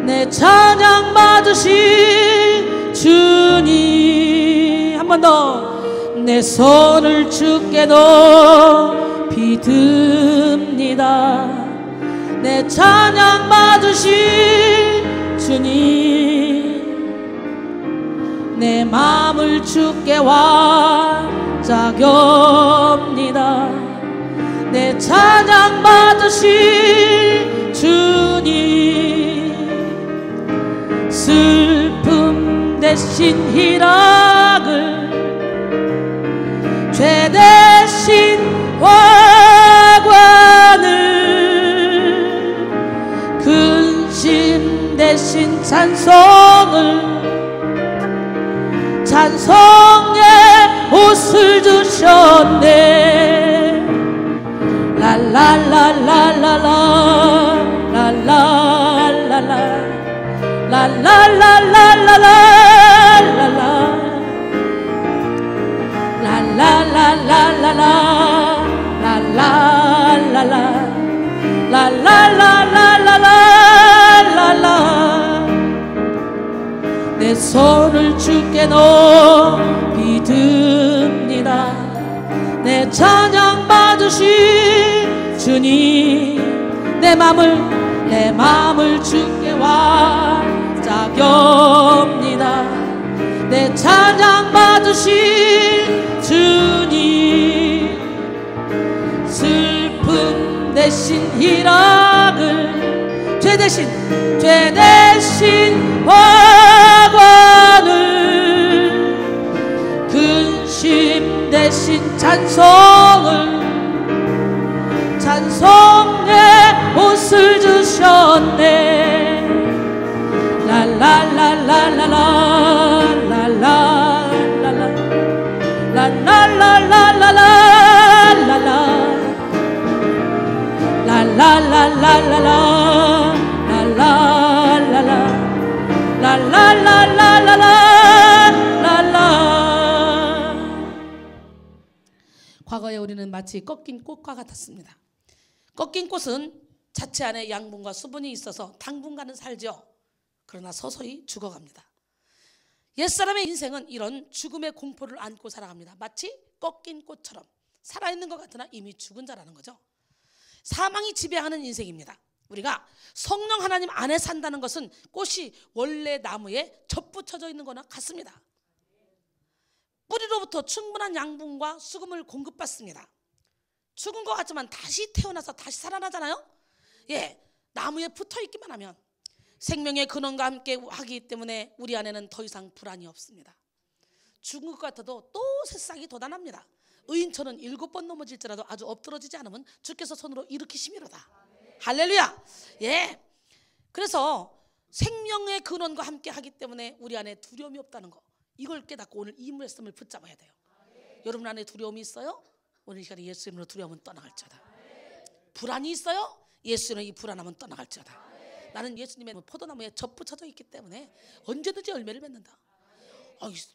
내 찬양 받으실 주님, 한 번 더. 내 손을 주께 높이 듭니다. 내 찬양 받으실 주님, 내 마음을 주께 완짝엽니다. 내 찬양 받으실 주님, 슬픔 대신 희락을, 죄 대신 화관을, 근심 대신 찬송을, 찬송의 옷을 주셨네. 랄랄랄랄랄라 랄랄랄라 랄랄랄랄랄라 라라라라라라라라라라라라라라라라라. 내 손을 주께 높이 듭니다. 내 찬양 받으실 주님, 내 맘을 주께 완짝엽니다. 내 찬양 받으실 주님, 슬픔 대신 희락을, 죄 대신 화관을, 근심 대신 찬송을, 찬송의 옷을 주셨네. 과거에 우리는 마치 꺾인 꽃과 같았습니다. 꺾인 꽃은 자체 안에 양분과 수분이 있어서 당분간은 살죠. 그러나 서서히 죽어갑니다. 옛사람의 인생은 이런 죽음의 공포를 안고 살아갑니다. 마치 꺾인 꽃처럼 살아있는 것 같으나 이미 죽은 자라는 거죠. 사망이 지배하는 인생입니다. 우리가 성령 하나님 안에 산다는 것은 꽃이 원래 나무에 접붙여져 있는 거나 같습니다. 뿌리로부터 충분한 양분과 수금을 공급받습니다. 죽은 것 같지만 다시 태어나서 다시 살아나잖아요. 예, 나무에 붙어있기만 하면 생명의 근원과 함께 하기 때문에 우리 안에는 더 이상 불안이 없습니다. 죽은 것 같아도 또 새싹이 돋아납니다. 의인처럼 7번 넘어질지라도 아주 엎드러지지 않으면 주께서 손으로 일으키심이로다. 할렐루야. 예, 그래서 생명의 근원과 함께 하기 때문에 우리 안에 두려움이 없다는 거, 이걸 깨닫고 오늘 이 말씀을 붙잡아야 돼요. 여러분 안에 두려움이 있어요? 오늘 이 시간에 예수 이름으로 두려움은 떠나갈지어다. 불안이 있어요? 예수 이름으로 이 불안함은 떠나갈지어다. 나는 예수님의 포도나무에 접붙여져 있기 때문에 언제든지 열매를 맺는다.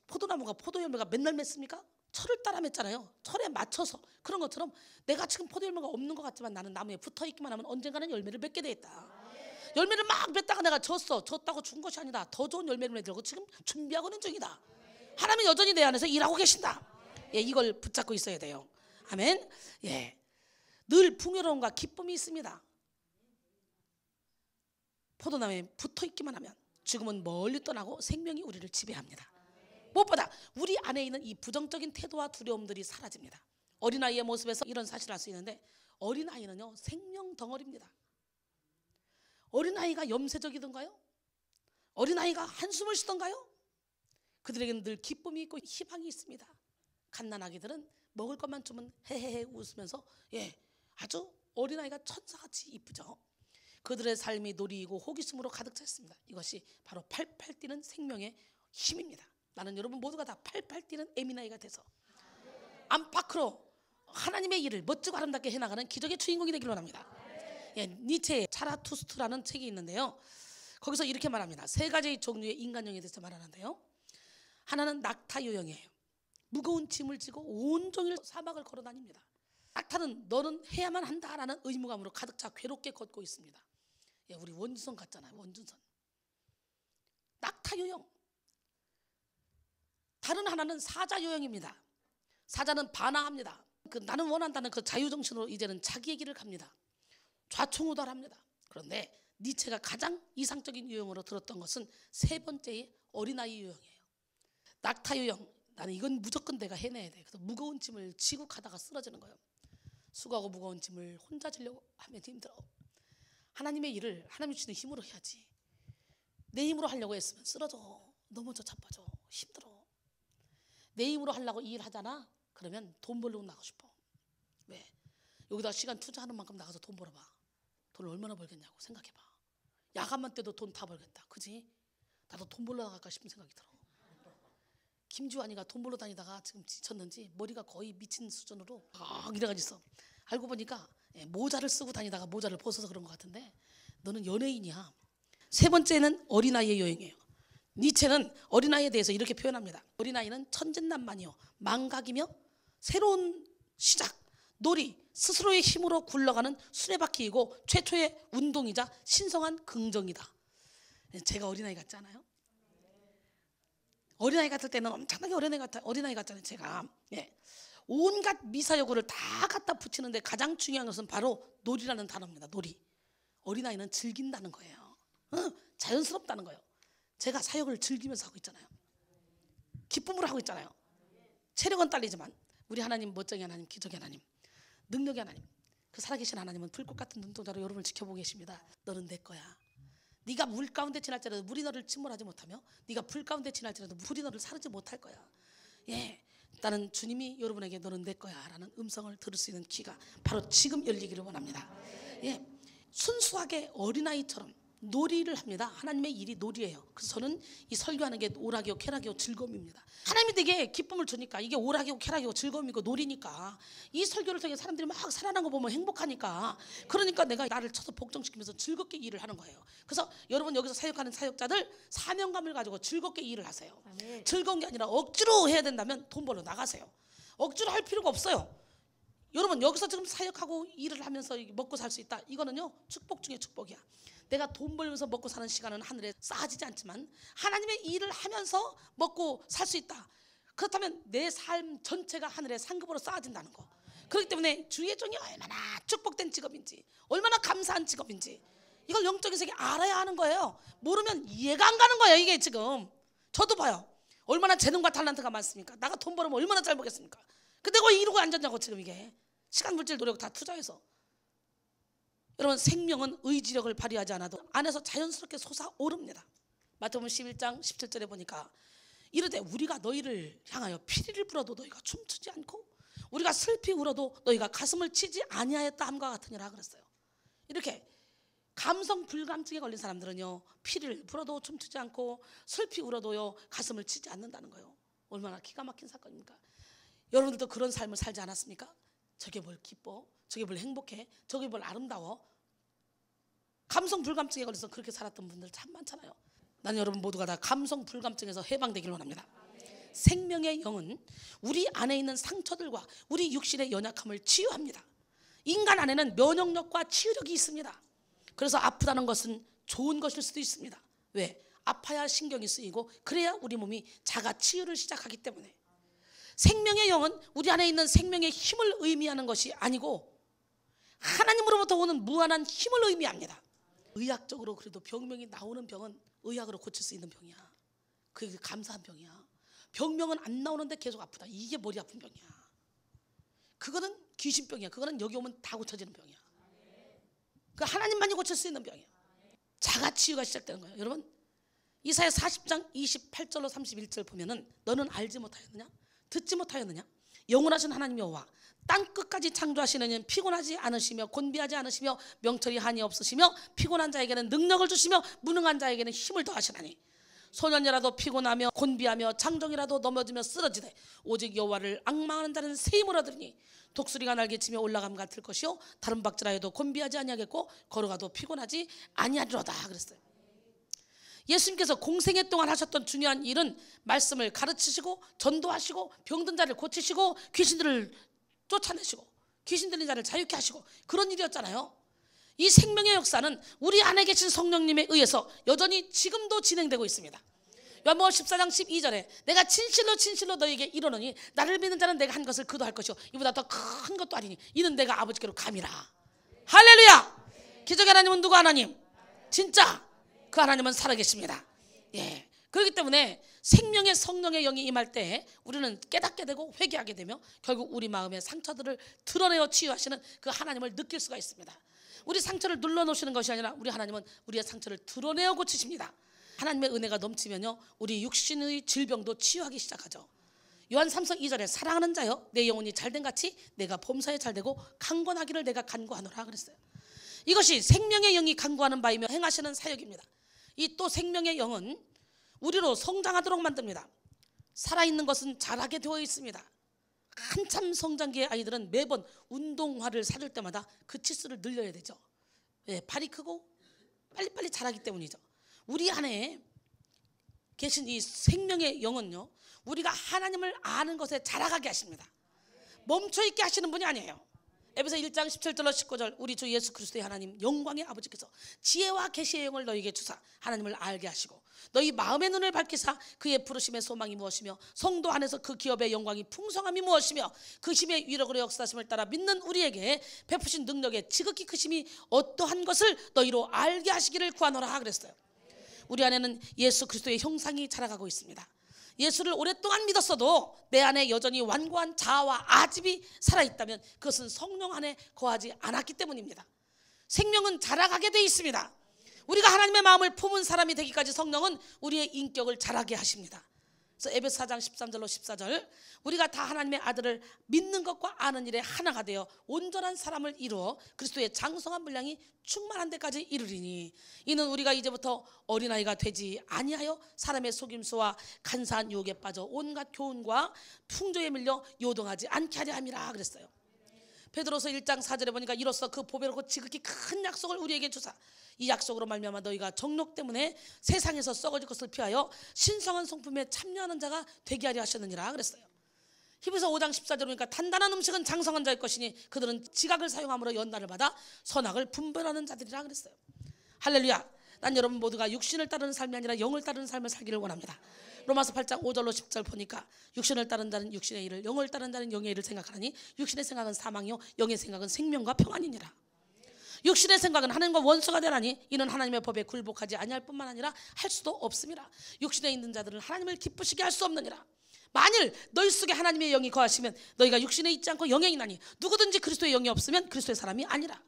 포도나무가 포도 열매가 맨날 맺습니까? 철을 따라 맺잖아요. 철에 맞춰서. 그런 것처럼 내가 지금 포도 열매가 없는 것 같지만 나는 나무에 붙어있기만 하면 언젠가는 열매를 맺게 돼 있다. 열매를 막 맺다가 내가 졌다고 죽은 것이 아니다. 더 좋은 열매를 맺으려고 지금 준비하고 있는 중이다. 하나님은 여전히 내 안에서 일하고 계신다. 예, 이걸 붙잡고 있어야 돼요. 아멘. 예, 늘 풍요로움과 기쁨이 있습니다. 포도나무에 붙어있기만 하면 죽음은 멀리 떠나고 생명이 우리를 지배합니다. 무엇보다 우리 안에 있는 이 부정적인 태도와 두려움들이 사라집니다. 어린아이의 모습에서 이런 사실을 알 수 있는데, 어린아이는요 생명 덩어리입니다. 어린아이가 염세적이던가요? 어린아이가 한숨을 쉬던가요? 그들에게는 늘 기쁨이 있고 희망이 있습니다. 갓난아기들은 먹을 것만 주면 헤헤헤 웃으면서 아주 어린아이가 천사같이 이쁘죠. 그들의 삶이 놀이이고 호기심으로 가득 차 있습니다. 이것이 바로 팔팔 뛰는 생명의 힘입니다. 나는 여러분 모두가 다 팔팔 뛰는 에미나이가 돼서 안팎으로 하나님의 일을 멋지고 아름답게 해나가는 기적의 주인공이 되기를 원합니다. 예, 니체의 차라투스트라는 책이 있는데요, 거기서 이렇게 말합니다. 세 가지 종류의 인간형에 대해서 말하는데요. 하나는 낙타 유형이에요. 무거운 짐을 지고 온종일 사막을 걸어 다닙니다. 낙타는 너는 해야만 한다라는 의무감으로 가득 차 괴롭게 걷고 있습니다. 예, 우리 원준선 같잖아요. 원준선. 낙타 유형. 다른 하나는 사자 유형입니다. 사자는 반항합니다. 나는 원한다는 그 자유정신으로 이제는 자기 얘기를 갑니다. 좌충우돌합니다. 그런데 니체가 가장 이상적인 유형으로 들었던 것은 세 번째의 어린아이 유형이에요. 낙타 유형. 나는 이건 무조건 내가 해내야 돼. 그래서 무거운 짐을 지고 가다가 쓰러지는 거예요. 수고하고 무거운 짐을 혼자 지려고 하면 힘들어. 하나님의 일을 하나님 주시는 힘으로 해야지. 내 힘으로 하려고 했으면 쓰러져, 넘어져, 자빠져, 힘들어. 내 힘으로 하려고 이 일 하잖아. 그러면 돈 벌려고 나가고 싶어. 왜? 여기다 시간 투자하는 만큼 나가서 돈 벌어봐. 돈을 얼마나 벌겠냐고 생각해봐. 야간만 때도 돈 다 벌겠다. 그지? 나도 돈 벌러 나갈까 싶은 생각이 들어. 김주환이가 돈 벌러 다니다가 지금 지쳤는지 머리가 거의 미친 수준으로 막 이래가지고 있어. 알고 보니까 모자를 쓰고 다니다가 모자를 벗어서 그런 것 같은데 너는 연예인이야. 세 번째는 어린아이의 여행이에요. 니체는 어린아이에 대해서 이렇게 표현합니다. 어린아이는 천진난만이요, 망각이며 새로운 시작, 놀이, 스스로의 힘으로 굴러가는 수레바퀴이고 최초의 운동이자 신성한 긍정이다. 제가 어린아이 같지 않아요? 어린아이 같을 때는 엄청나게 어린아이 같잖아요. 제가 온갖 미사여구를 다 갖다 붙이는데 가장 중요한 것은 바로 놀이라는 단어입니다. 놀이. 어린아이는 즐긴다는 거예요. 자연스럽다는 거예요. 제가 사역을 즐기면서 하고 있잖아요. 기쁨으로 하고 있잖아요. 체력은 딸리지만 우리 하나님, 멋쟁이 하나님, 기적의 하나님, 능력의 하나님, 그 살아계신 하나님은 불꽃 같은 눈동자로 여러분을 지켜보고 계십니다. 너는 내 거야. 네가 물 가운데 지날지라도 물이 너를 침몰하지 못하며 네가 불 가운데 지날지라도 불이 너를 사르지 못할 거야. 나는 주님이 여러분에게 너는 내 거야 라는 음성을 들을 수 있는 귀가 바로 지금 열리기를 원합니다. 순수하게 어린아이처럼 놀이를 합니다. 하나님의 일이 놀이예요. 그래서 저는 이 설교하는 게 오락이요 쾌락이요 즐거움입니다. 하나님이 되게 기쁨을 주니까 이게 오락이고 쾌락이고 즐거움이고 놀이니까 이 설교를 통해 사람들이 막 살아나는 거 보면 행복하니까, 그러니까 내가 나를 쳐서 복종시키면서 즐겁게 일을 하는 거예요. 그래서 여러분 여기서 사역하는 사역자들 사명감을 가지고 즐겁게 일을 하세요. 아멘. 즐거운 게 아니라 억지로 해야 된다면 돈 벌러 나가세요. 억지로 할 필요가 없어요. 여러분 여기서 지금 사역하고 일을 하면서 먹고 살 수 있다. 이거는요 축복 중에 축복이야. 내가 돈 벌면서 먹고 사는 시간은 하늘에 쌓아지지 않지만 하나님의 일을 하면서 먹고 살 수 있다. 그렇다면 내 삶 전체가 하늘에 상급으로 쌓아진다는 거. 그렇기 때문에 주의 종이 얼마나 축복된 직업인지, 얼마나 감사한 직업인지 이걸 영적인 세계 알아야 하는 거예요. 모르면 이해가 안 가는 거예요. 이게 지금 저도 봐요. 얼마나 재능과 탤런트가 많습니까? 나가 돈 벌으면 얼마나 잘 벌겠습니까? 근데 왜 이러고 앉았냐고. 지금 이게 시간, 물질, 노력 다 투자해서. 여러분 생명은 의지력을 발휘하지 않아도 안에서 자연스럽게 솟아오릅니다. 마태복음 11장 17절에 보니까 이르되 우리가 너희를 향하여 피리를 불어도 너희가 춤추지 않고 우리가 슬피 울어도 너희가 가슴을 치지 아니하였다 함과 같으니라 그랬어요. 이렇게 감성 불감증에 걸린 사람들은요 피리를 불어도 춤추지 않고 슬피 울어도요 가슴을 치지 않는다는 거예요. 얼마나 기가 막힌 사건입니까? 여러분들도 그런 삶을 살지 않았습니까? 저게 뭘 기뻐? 저게 뭘 행복해? 저게 뭘 아름다워? 감성 불감증에 걸려서 그렇게 살았던 분들 참 많잖아요. 나는 여러분 모두가 다 감성 불감증에서 해방되기를 원합니다. 생명의 영은 우리 안에 있는 상처들과 우리 육신의 연약함을 치유합니다. 인간 안에는 면역력과 치유력이 있습니다. 그래서 아프다는 것은 좋은 것일 수도 있습니다. 왜? 아파야 신경이 쓰이고 그래야 우리 몸이 자가 치유를 시작하기 때문에. 생명의 영은 우리 안에 있는 생명의 힘을 의미하는 것이 아니고 하나님으로부터 오는 무한한 힘을 의미합니다. 의학적으로 그래도 병명이 나오는 병은 의학으로 고칠 수 있는 병이야. 그게 감사한 병이야. 병명은 안 나오는데 계속 아프다. 이게 머리 아픈 병이야. 그거는 귀신병이야. 그거는 여기 오면 다 고쳐지는 병이야. 그 하나님만이 고칠 수 있는 병이야. 자가치유가 시작되는 거예요. 여러분 이사야 40장 28절로 31절 보면은 너는 알지 못하였느냐? 듣지 못하였느냐? 영원하신 하나님 여호와 땅끝까지 창조하시는 이는 피곤하지 않으시며 곤비하지 않으시며 명철이 한이 없으시며 피곤한 자에게는 능력을 주시며 무능한 자에게는 힘을 더하시나니 소년이라도 피곤하며 곤비하며 장정이라도 넘어지며 쓰러지되 오직 여호와를 앙망하는 자는 새 힘을 얻으리니 독수리가 날개치며 올라감 같을 것이요 다른 박질하여도 곤비하지 아니하겠고 걸어가도 피곤하지 아니하리로다 그랬어요. 예수님께서 공생애 동안 하셨던 중요한 일은 말씀을 가르치시고 전도하시고 병든 자를 고치시고 귀신들을 쫓아내시고 귀신 들린 자를 자유케 하시고 그런 일이었잖아요. 이 생명의 역사는 우리 안에 계신 성령님에 의해서 여전히 지금도 진행되고 있습니다. 요한복음 14장 12절에 내가 진실로 진실로 너에게 이르노니 나를 믿는 자는 내가 한 것을 그도 할 것이요 이보다 더 큰 것도 아니니 이는 내가 아버지께로 감이라. 할렐루야. 기적의 하나님은 누구 하나님? 진짜 그 하나님은 살아계십니다. 예. 그렇기 때문에 생명의 성령의 영이 임할 때 우리는 깨닫게 되고 회개하게 되며 결국 우리 마음의 상처들을 드러내어 치유하시는 그 하나님을 느낄 수가 있습니다. 우리 상처를 눌러놓으시는 것이 아니라 우리 하나님은 우리의 상처를 드러내어 고치십니다. 하나님의 은혜가 넘치면요 우리 육신의 질병도 치유하기 시작하죠. 요한 3서 2절에 사랑하는 자여 내 영혼이 잘된 같이 내가 범사에 잘되고 강건하기를 내가 간구하노라 그랬어요. 이것이 생명의 영이 간구하는 바이며 행하시는 사역입니다. 이 또 생명의 영은 우리로 성장하도록 만듭니다. 살아있는 것은 자라게 되어 있습니다. 한참 성장기의 아이들은 매번 운동화를 사줄 때마다 그 치수를 늘려야 되죠. 예, 발이 크고 빨리빨리 자라기 때문이죠. 우리 안에 계신 이 생명의 영은요 우리가 하나님을 아는 것에 자라가게 하십니다. 멈춰있게 하시는 분이 아니에요. 에베소 1장 17절로 19절 우리 주 예수 그리스도의 하나님 영광의 아버지께서 지혜와 계시의 영을 너희에게 주사 하나님을 알게 하시고 너희 마음의 눈을 밝히사 그의 부르심의 소망이 무엇이며 성도 안에서 그 기업의 영광이 풍성함이 무엇이며 그 힘의 위력으로 역사하심을 따라 믿는 우리에게 베푸신 능력의 지극히 크심이 어떠한 것을 너희로 알게 하시기를 구하노라 그랬어요. 우리 안에는 예수 그리스도의 형상이 자라가고 있습니다. 예수를 오랫동안 믿었어도 내 안에 여전히 완고한 자아와 아집이 살아있다면 그것은 성령 안에 거하지 않았기 때문입니다. 생명은 자라가게 돼 있습니다. 우리가 하나님의 마음을 품은 사람이 되기까지 성령은 우리의 인격을 자라게 하십니다. 그래서 에베소 4장 13절로 14절 우리가 다 하나님의 아들을 믿는 것과 아는 일에 하나가 되어 온전한 사람을 이루어 그리스도의 장성한 분량이 충만한 데까지 이르리니 이는 우리가 이제부터 어린아이가 되지 아니하여 사람의 속임수와 간사한 유혹에 빠져 온갖 교훈과 풍조에 밀려 요동하지 않게 하려 함이라 그랬어요. 베드로서 1장 4절에 보니까 이로써 그 보배롭고 지극히 큰 약속을 우리에게 주사 이 약속으로 말미암아 너희가 정욕 때문에 세상에서 썩어질 것을 피하여 신성한 성품에 참여하는 자가 되게 하려 하셨느니라 그랬어요. 히브리서 5장 14절에 보니까 단단한 음식은 장성한 자의 것이니 그들은 지각을 사용함으로 연단을 받아 선악을 분별하는 자들이라 그랬어요. 할렐루야. 난 여러분 모두가 육신을 따르는 삶이 아니라 영을 따르는 삶을 살기를 원합니다. 로마서 8장 5절로 10절 보니까 육신을 따른 자는 육신의 일을 영을 따른 자는 영의 일을 생각하니 육신의 생각은 사망이요 영의 생각은 생명과 평안이니라. 육신의 생각은 하나님과 원수가 되나니 이는 하나님의 법에 굴복하지 아니할 뿐만 아니라 할 수도 없음이라. 육신에 있는 자들은 하나님을 기쁘시게 할 수 없느니라. 만일 너희 속에 하나님의 영이 거하시면 너희가 육신에 있지 않고 영에 있나니 누구든지 그리스도의 영이 없으면 그리스도의 사람이 아니라.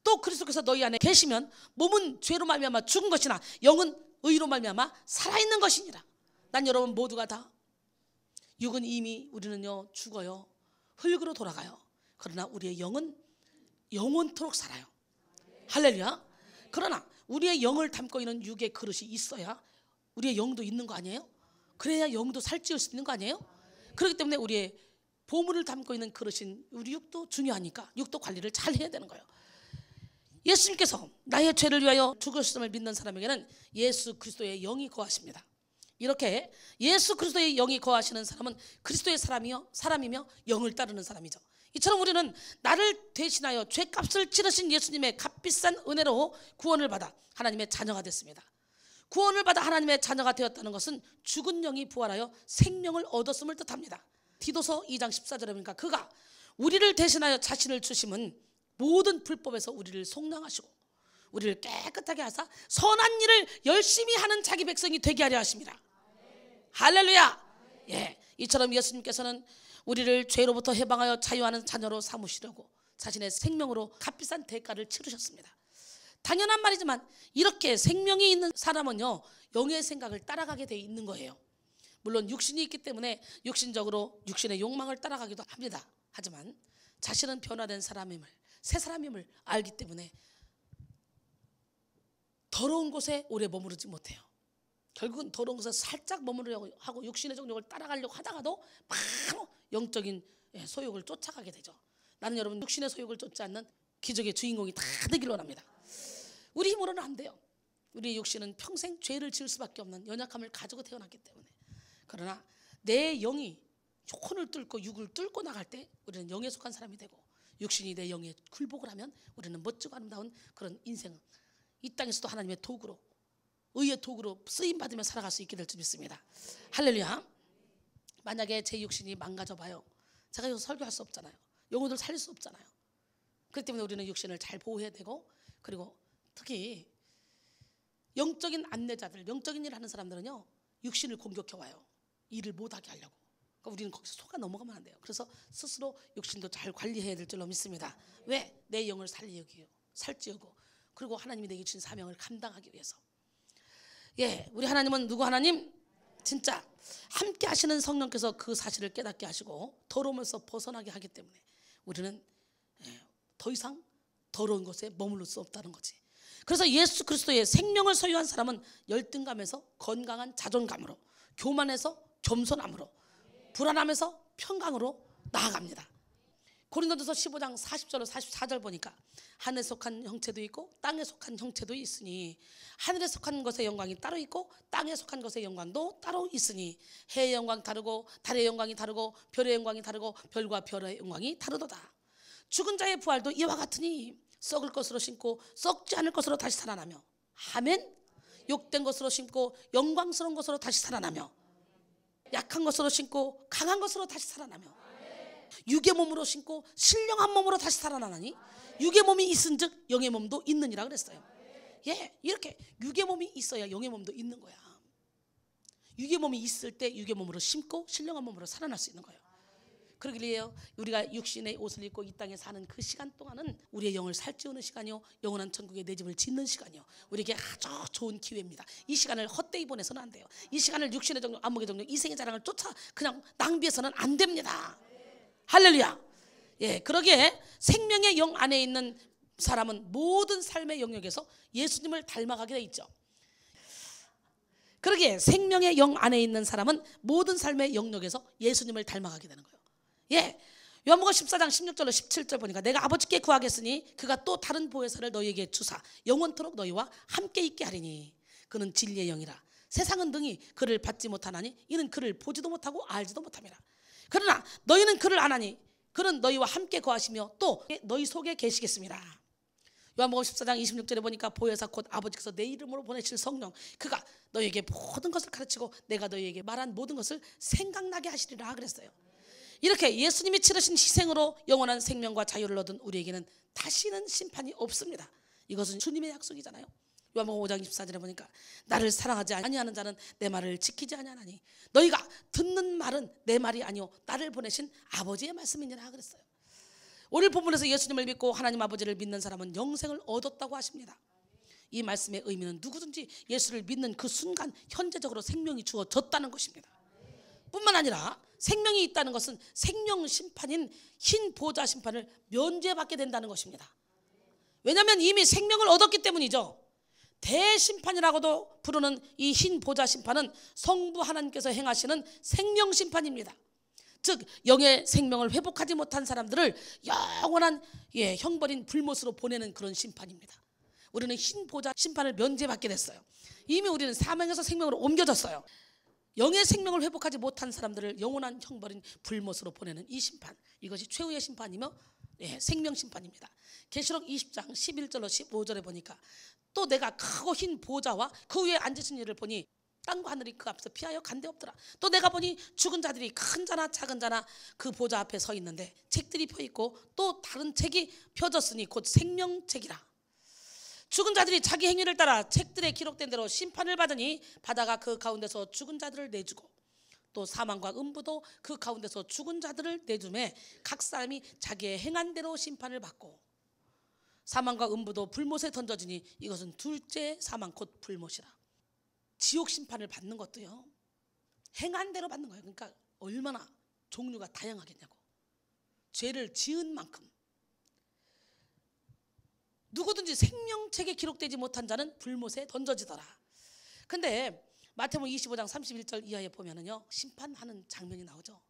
또 그리스도께서 너희 안에 계시면 몸은 죄로 말미암아 죽은 것이나 영은 의로 말미암아 살아있는 것이니라. 난 여러분 모두가 다 육은 이미 우리는요 죽어요. 흙으로 돌아가요. 그러나 우리의 영은 영원토록 살아요. 할렐루야. 그러나 우리의 영을 담고 있는 육의 그릇이 있어야 우리의 영도 있는 거 아니에요? 그래야 영도 살찌울 수 있는 거 아니에요? 그렇기 때문에 우리의 보물을 담고 있는 그릇인 우리 육도 중요하니까 육도 관리를 잘 해야 되는 거예요. 예수님께서 나의 죄를 위하여 죽으셨음을 믿는 사람에게는 예수 그리스도의 영이 거하십니다. 이렇게 예수 그리스도의 영이 거하시는 사람은 그리스도의 사람이며 영을 따르는 사람이죠. 이처럼 우리는 나를 대신하여 죄값을 치르신 예수님의 값비싼 은혜로 구원을 받아 하나님의 자녀가 됐습니다. 구원을 받아 하나님의 자녀가 되었다는 것은 죽은 영이 부활하여 생명을 얻었음을 뜻합니다. 디도서 2장 14절에 보니까 그가 우리를 대신하여 자신을 주심은 모든 불법에서 우리를 속량하시고 우리를 깨끗하게 하사 선한 일을 열심히 하는 자기 백성이 되게 하려 하십니다. 할렐루야. 예, 이처럼 예수님께서는 우리를 죄로부터 해방하여 자유하는 자녀로 삼으시려고 자신의 생명으로 값비싼 대가를 치르셨습니다. 당연한 말이지만 이렇게 생명이 있는 사람은요 영의 생각을 따라가게 돼 있는 거예요. 물론 육신이 있기 때문에 육신적으로 육신의 욕망을 따라가기도 합니다. 하지만 자신은 변화된 사람임을 새 사람임을 알기 때문에 더러운 곳에 오래 머무르지 못해요. 결국은 더러운 곳에 살짝 머무르려고 하고 육신의 정욕을 따라가려고 하다가도 바로 영적인 소욕을 쫓아가게 되죠. 나는 여러분 육신의 소욕을 쫓지 않는 기적의 주인공이 다 되길 원합니다. 우리 힘으로는 안 돼요. 우리 육신은 평생 죄를 지을 수밖에 없는 연약함을 가지고 태어났기 때문에. 그러나 내 영이 혼을 뚫고 육을 뚫고 나갈 때 우리는 영에 속한 사람이 되고, 육신이 내 영에 굴복을 하면 우리는 멋지고 아름다운 그런 인생, 이 땅에서도 하나님의 도구로, 의의 도구로 쓰임받으며 살아갈 수 있게 될 줄 믿습니다. 할렐루야. 만약에 제 육신이 망가져 봐요. 제가 여기서 설교할 수 없잖아요. 영혼들 살릴 수 없잖아요. 그렇기 때문에 우리는 육신을 잘 보호해야 되고, 그리고 특히 영적인 안내자들, 영적인 일을 하는 사람들은요, 육신을 공격해 와요. 일을 못하게 하려고. 그러니까 우리는 거기서 속아 넘어가면 안 돼요. 그래서 스스로 육신도 잘 관리해야 될 줄로 믿습니다. 왜? 내 영을 살찌우고, 그리고 하나님이 내게 주신 사명을 감당하기 위해서. 예, 우리 하나님은 누구 하나님? 진짜 함께 하시는 성령께서 그 사실을 깨닫게 하시고 더러움에서 벗어나게 하기 때문에 우리는 더 이상 더러운 곳에 머무를 수 없다는 거지. 그래서 예수 그리스도의 생명을 소유한 사람은 열등감에서 건강한 자존감으로, 교만에서 겸손함으로, 불안함에서 평강으로 나아갑니다. 고린도전서 15장 40절로 44절 보니까 하늘에 속한 형체도 있고 땅에 속한 형체도 있으니, 하늘에 속한 것의 영광이 따로 있고 땅에 속한 것의 영광도 따로 있으니, 해의 영광 다르고 달의 영광이 다르고 별의 영광이 다르고 별과 별의 영광이 다르도다. 죽은 자의 부활도 이와 같으니 썩을 것으로 심고 썩지 않을 것으로 다시 살아나며, 아멘. 욕된 것으로 심고 영광스러운 것으로 다시 살아나며, 약한 것으로 심고 강한 것으로 다시 살아나며, 육의 몸으로 심고 신령한 몸으로 다시 살아나나니 육의 몸이 있은즉 영의 몸도 있느니라 그랬어요. 예, 이렇게 육의 몸이 있어야 영의 몸도 있는 거야. 육의 몸이 있을 때 육의 몸으로 심고 신령한 몸으로 살아날 수 있는 거예요. 그러길래요, 우리가 육신의 옷을 입고 이 땅에 사는 그 시간 동안은 우리의 영을 살찌우는 시간이요, 영원한 천국에 내 집을 짓는 시간이요, 우리에게 아주 좋은 기회입니다. 이 시간을 헛되이 보내서는 안 돼요. 이 시간을 육신의 정욕, 안목의 정욕, 이생의 자랑을 쫓아 그냥 낭비해서는 안 됩니다. 할렐루야. 예, 그러기에 생명의 영 안에 있는 사람은 모든 삶의 영역에서 예수님을 닮아가게 돼 있죠. 그러기에 생명의 영 안에 있는 사람은 모든 삶의 영역에서 예수님을 닮아가게 되는 거예요. 예, 요한복음 14장 16절로 17절 보니까 내가 아버지께 구하겠으니 그가 또 다른 보혜사를 너희에게 주사 영원토록 너희와 함께 있게 하리니 그는 진리의 영이라. 세상은 능히 그를 받지 못하나니 이는 그를 보지도 못하고 알지도 못함이라. 그러나 너희는 그를 아나니 그는 너희와 함께 거하시며 또 너희 속에 계시겠습니다. 요한복음 14장 26절에 보니까 보혜사 곧 아버지께서 내 이름으로 보내실 성령, 그가 너희에게 모든 것을 가르치고 내가 너희에게 말한 모든 것을 생각나게 하시리라 그랬어요. 이렇게 예수님이 치르신 희생으로 영원한 생명과 자유를 얻은 우리에게는 다시는 심판이 없습니다. 이것은 주님의 약속이잖아요. 요한복음 5장 24절에 보니까 나를 사랑하지 아니하는 자는 내 말을 지키지 아니하나니 너희가 듣는 말은 내 말이 아니요 나를 보내신 아버지의 말씀이니라 그랬어요. 오늘 본문에서 예수님을 믿고 하나님 아버지를 믿는 사람은 영생을 얻었다고 하십니다. 이 말씀의 의미는 누구든지 예수를 믿는 그 순간 현재적으로 생명이 주어졌다는 것입니다. 뿐만 아니라 생명이 있다는 것은 생명 심판인 흰 보좌 심판을 면죄받게 된다는 것입니다. 왜냐하면 이미 생명을 얻었기 때문이죠. 대심판이라고도 부르는 이 흰 보좌 심판은 성부 하나님께서 행하시는 생명 심판입니다. 즉 영의 생명을 회복하지 못한 사람들을 영원한 형벌인 불못으로 보내는 그런 심판입니다. 우리는 흰 보좌 심판을 면제받게 됐어요. 이미 우리는 사망에서 생명으로 옮겨졌어요. 영의 생명을 회복하지 못한 사람들을 영원한 형벌인 불못으로 보내는 이 심판, 이것이 최후의 심판이며 생명 심판입니다. 계시록 20장 11절로 15절에 보니까 또 내가 크고 흰 보좌와 그 위에 앉으신 이를 보니 땅과 하늘이 그 앞에서 피하여 간데 없더라. 또 내가 보니 죽은 자들이 큰 자나 작은 자나 그 보좌 앞에 서 있는데 책들이 펴 있고 또 다른 책이 펴졌으니 곧 생명책이라. 죽은 자들이 자기 행위를 따라 책들에 기록된 대로 심판을 받으니 바다가 그 가운데서 죽은 자들을 내주고 또 사망과 음부도 그 가운데서 죽은 자들을 내주매 각 사람이 자기의 행한 대로 심판을 받고 사망과 음부도 불못에 던져지니 이것은 둘째 사망 곧 불못이라. 지옥 심판을 받는 것도요 행한 대로 받는 거예요. 그러니까 얼마나 종류가 다양하겠냐고. 죄를 지은 만큼. 누구든지 생명책에 기록되지 못한 자는 불못에 던져지더라. 근데 마태복음 25장 31절 이하에 보면은요 심판하는 장면이 나오죠.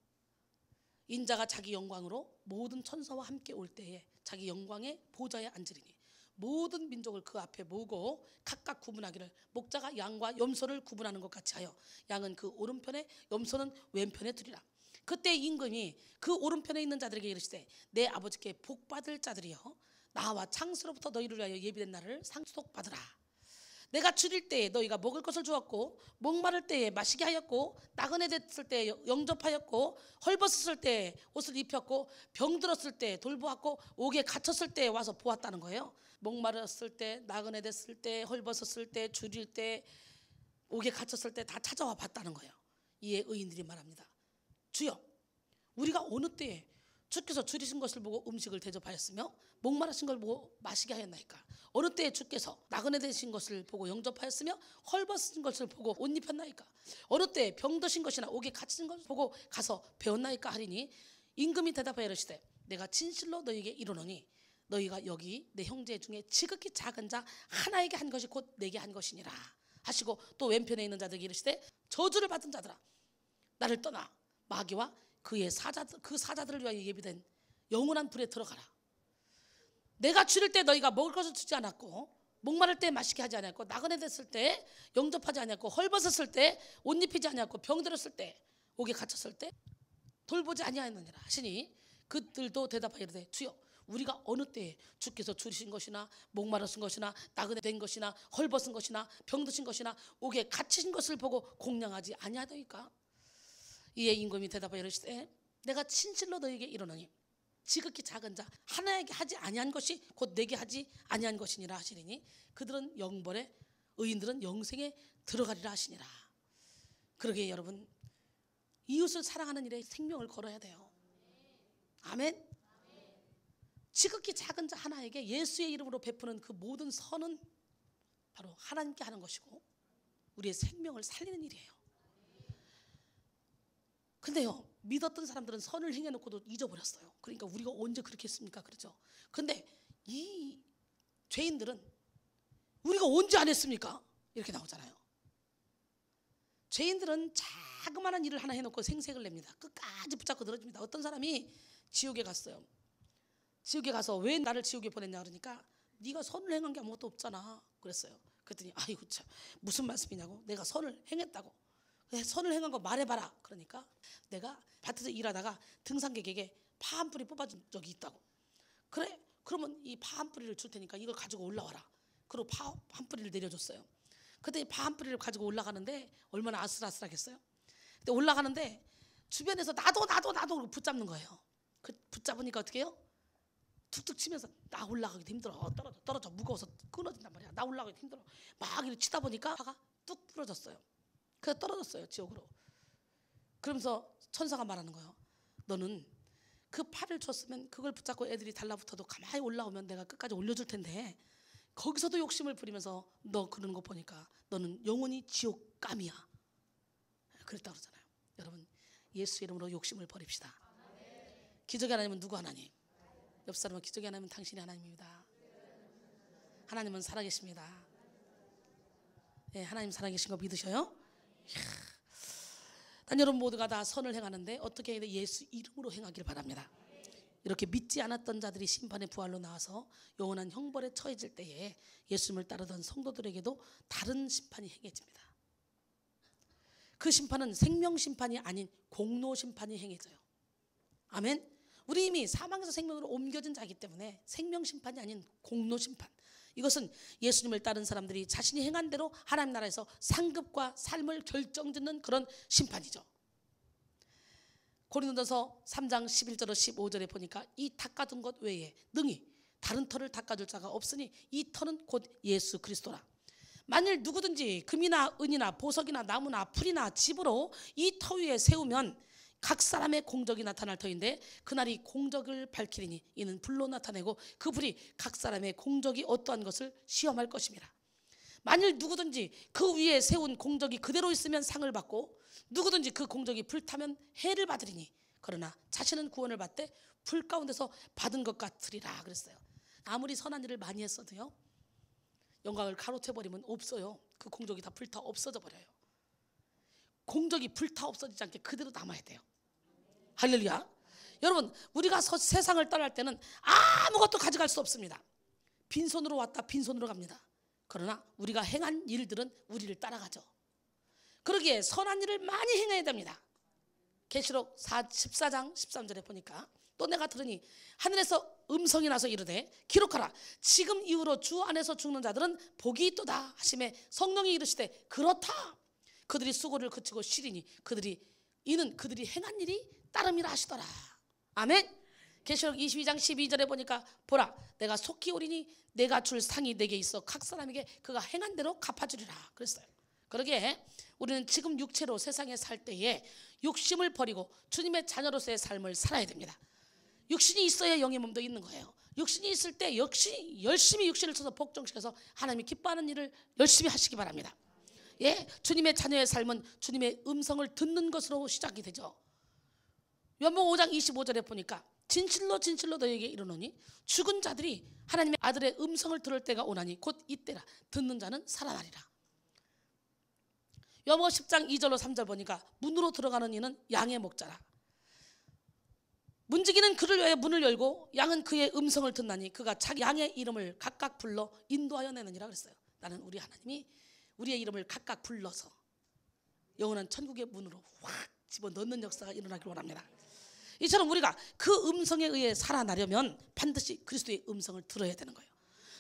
인자가 자기 영광으로 모든 천사와 함께 올 때에 자기 영광의 보좌에 앉으리니 모든 민족을 그 앞에 모으고 각각 구분하기를 목자가 양과 염소를 구분하는 것 같이 하여 양은 그 오른편에 염소는 왼편에 두리라. 그때 임금이 그 오른편에 있는 자들에게 이르시되 내 아버지께 복받을 자들이여 나와 창세로부터 너희를 위하여 예비된 날을 상속받으라. 내가 줄일 때에 너희가 먹을 것을 주었고 목마를 때에 마시게 하였고 나그네 됐을 때에 영접하였고 헐벗었을 때에 옷을 입혔고 병들었을 때에 돌보았고 옥에 갇혔을 때에 와서 보았다는 거예요. 목마르었을 때, 나그네 됐을 때, 헐벗었을 때, 줄일 때, 옥에 갇혔을 때 다 찾아와 봤다는 거예요. 이에 의인들이 말합니다. 주여, 우리가 어느 때에 주께서 줄이신 것을 보고 음식을 대접하였으며 목마르신 걸 보고 마시게 하였나이까? 어느 때에 주께서 나그네 되신 것을 보고 영접하였으며 헐벗은 것을 보고 옷 입혔나이까? 어느 때에 병드신 것이나 옥에 갇힌 것을 보고 가서 배웠나이까? 하리니 임금이 대답하여 이르시되 내가 진실로 너희에게 이르노니 너희가 여기 내 형제 중에 지극히 작은 자 하나에게 한 것이 곧 내게 한 것이니라 하시고 또 왼편에 있는 자들에게 이르시되 저주를 받은 자들아 나를 떠나 마귀와 그 사자들을 위하여 예비된 영원한 불에 들어가라. 내가 줄일 때 너희가 먹을 것을 주지 않았고 목마를 때 마시게 하지 않았고 나그네 됐을 때 영접하지 않았고 헐벗었을 때 옷 입히지 않았고 병들었을 때 옥에 갇혔을 때 돌보지 아니하였느니라 하시니 그들도 대답하여 이르되 주여 우리가 어느 때에 주께서 줄이신 것이나 목마르신 것이나 나그네 된 것이나 헐벗은 것이나 병드신 것이나 옥에 갇히신 것을 보고 공양하지 아니하더이까? 이에 임금이 대답하여 이르시되 내가 진실로 너희에게 이르노니 지극히 작은 자 하나에게 하지 아니한 것이 곧 내게 하지 아니한 것이니라 하시리니 그들은 영벌에 의인들은 영생에 들어가리라 하시니라. 그러기에 여러분 이웃을 사랑하는 일에 생명을 걸어야 돼요. 아멘. 지극히 작은 자 하나에게 예수의 이름으로 베푸는 그 모든 선은 바로 하나님께 하는 것이고 우리의 생명을 살리는 일이에요. 근데요 믿었던 사람들은 선을 행해놓고도 잊어버렸어요. 그러니까 우리가 언제 그렇게 했습니까? 그렇죠? 근데 이 죄인들은 우리가 언제 안 했습니까? 이렇게 나오잖아요. 죄인들은 자그마한 일을 하나 해놓고 생색을 냅니다. 끝까지 붙잡고 늘어집니다. 어떤 사람이 지옥에 갔어요. 지옥에 가서 왜 나를 지옥에 보냈냐 그러니까 네가 선을 행한 게 아무것도 없잖아 그랬어요. 그랬더니 아이고 참 무슨 말씀이냐고. 내가 선을 행했다고. 선을 행한 거 말해봐라. 그러니까 내가 밭에서 일하다가 등산객에게 파 한 뿌리 뽑아준 적이 있다고. 그래 그러면 이 파 한 뿌리를 줄 테니까 이걸 가지고 올라와라. 그리고 파 한 뿌리를 내려줬어요. 그때 파 한 뿌리를 가지고 올라가는데 얼마나 아슬아슬하겠어요. 근데 올라가는데 주변에서 나도 붙잡는 거예요. 그 붙잡으니까 어떻게 해요? 툭툭 치면서 나 올라가기도 힘들어. 떨어져 무거워서 끊어진단 말이야. 나 올라가기도 힘들어. 막 이렇게 치다 보니까 파가 뚝 부러졌어요. 그래서 떨어졌어요 지옥으로. 그러면서 천사가 말하는 거예요. 너는 그 팔을 줬으면 그걸 붙잡고 애들이 달라붙어도 가만히 올라오면 내가 끝까지 올려줄 텐데 거기서도 욕심을 부리면서 너 그러는 거 보니까 너는 영원히 지옥감이야. 그랬다고 그러잖아요. 여러분 예수 이름으로 욕심을 버립시다. 기적의 하나님은 누구 하나님? 옆 사람은 기적의 하나님은 당신이 하나님입니다. 하나님은 살아계십니다. 네, 하나님 살아계신 거 믿으셔요? 난 여러분 모두가 다 선을 행하는데 어떻게 해야 돼? 예수 이름으로 행하길 바랍니다. 이렇게 믿지 않았던 자들이 심판의 부활로 나와서 영원한 형벌에 처해질 때에 예수님을 따르던 성도들에게도 다른 심판이 행해집니다. 그 심판은 생명 심판이 아닌 공로 심판이 행해져요. 아멘. 우리 이미 사망에서 생명으로 옮겨진 자이기 때문에 생명 심판이 아닌 공로 심판. 이것은 예수님을 따른 사람들이 자신이 행한 대로 하나님 나라에서 상급과 삶을 결정짓는 그런 심판이죠. 고린도전서 3장 11절로 15절에 보니까 이 닦아둔 것 외에 능히 다른 터를 닦아줄 자가 없으니 이 터는 곧 예수 그리스도라. 만일 누구든지 금이나 은이나 보석이나 나무나 풀이나 집으로 이 터 위에 세우면 각 사람의 공적이 나타날 터인데 그날이 공적을 밝히리니 이는 불로 나타내고 그 불이 각 사람의 공적이 어떠한 것을 시험할 것입니다. 만일 누구든지 그 위에 세운 공적이 그대로 있으면 상을 받고 누구든지 그 공적이 불타면 해를 받으리니 그러나 자신은 구원을 받되 불 가운데서 받은 것 같으리라 그랬어요. 아무리 선한 일을 많이 했어도요 영광을 가로채버리면 없어요. 그 공적이 다 불타 없어져 버려요. 공적이 불타 없어지지 않게 그대로 남아야 돼요. 할렐루야. 여러분 우리가 세상을 떠날 때는 아무것도 가져갈 수 없습니다. 빈손으로 왔다 빈손으로 갑니다. 그러나 우리가 행한 일들은 우리를 따라가죠. 그러기에 선한 일을 많이 행해야 됩니다. 계시록 14장 13절에 보니까 또 내가 들으니 하늘에서 음성이 나서 이르되 기록하라. 지금 이후로 주 안에서 죽는 자들은 복이 있도다 하시매 성령이 이르시되 그렇다. 그들이 수고를 그치고 쉬리니 이는 그들이 행한 일이 따름이라 하시더라. 아멘. 계시록 22장 12절에 보니까 보라 내가 속히 오리니 내가 줄 상이 내게 있어 각 사람에게 그가 행한 대로 갚아주리라 그랬어요. 그러기에 우리는 지금 육체로 세상에 살 때에 욕심을 버리고 주님의 자녀로서의 삶을 살아야 됩니다. 육신이 있어야 영의 몸도 있는 거예요. 육신이 있을 때 역시 열심히 육신을 쳐서 복종시켜서 하나님이 기뻐하는 일을 열심히 하시기 바랍니다. 예, 주님의 자녀의 삶은 주님의 음성을 듣는 것으로 시작이 되죠. 요한복음 5장 25절에 보니까 진실로 진실로 너희에게 이르노니 죽은 자들이 하나님의 아들의 음성을 들을 때가 오나니 곧 이때라. 듣는 자는 살아나리라. 요한복음 10장 2절로 3절 보니까 문으로 들어가는 이는 양의 목자라. 문지기는 그를 위하여 문을 열고 양은 그의 음성을 듣나니 그가 자기 양의 이름을 각각 불러 인도하여 내느니라 그랬어요. 나는 우리 하나님이 우리의 이름을 각각 불러서 영원한 천국의 문으로 확 집어넣는 역사가 일어나길 원합니다. 이처럼 우리가 그 음성에 의해 살아나려면 반드시 그리스도의 음성을 들어야 되는 거예요.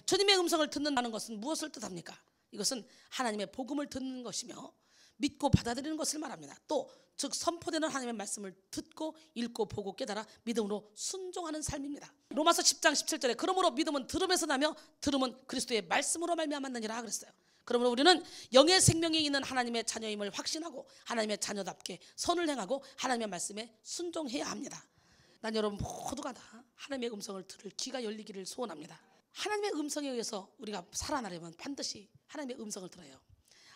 주님의 음성을 듣는다는 것은 무엇을 뜻합니까? 이것은 하나님의 복음을 듣는 것이며 믿고 받아들이는 것을 말합니다. 또 즉 선포되는 하나님의 말씀을 듣고 읽고 보고 깨달아 믿음으로 순종하는 삶입니다. 로마서 10장 17절에 그러므로 믿음은 들음에서 나며 들음은 그리스도의 말씀으로 말미암았느니라 그랬어요. 그러므로 우리는 영의 생명이 있는 하나님의 자녀임을 확신하고 하나님의 자녀답게 선을 행하고 하나님의 말씀에 순종해야 합니다. 난 여러분 모두가 다 하나님의 음성을 들을 귀가 열리기를 소원합니다. 하나님의 음성에 의해서 우리가 살아나려면 반드시 하나님의 음성을 들어요.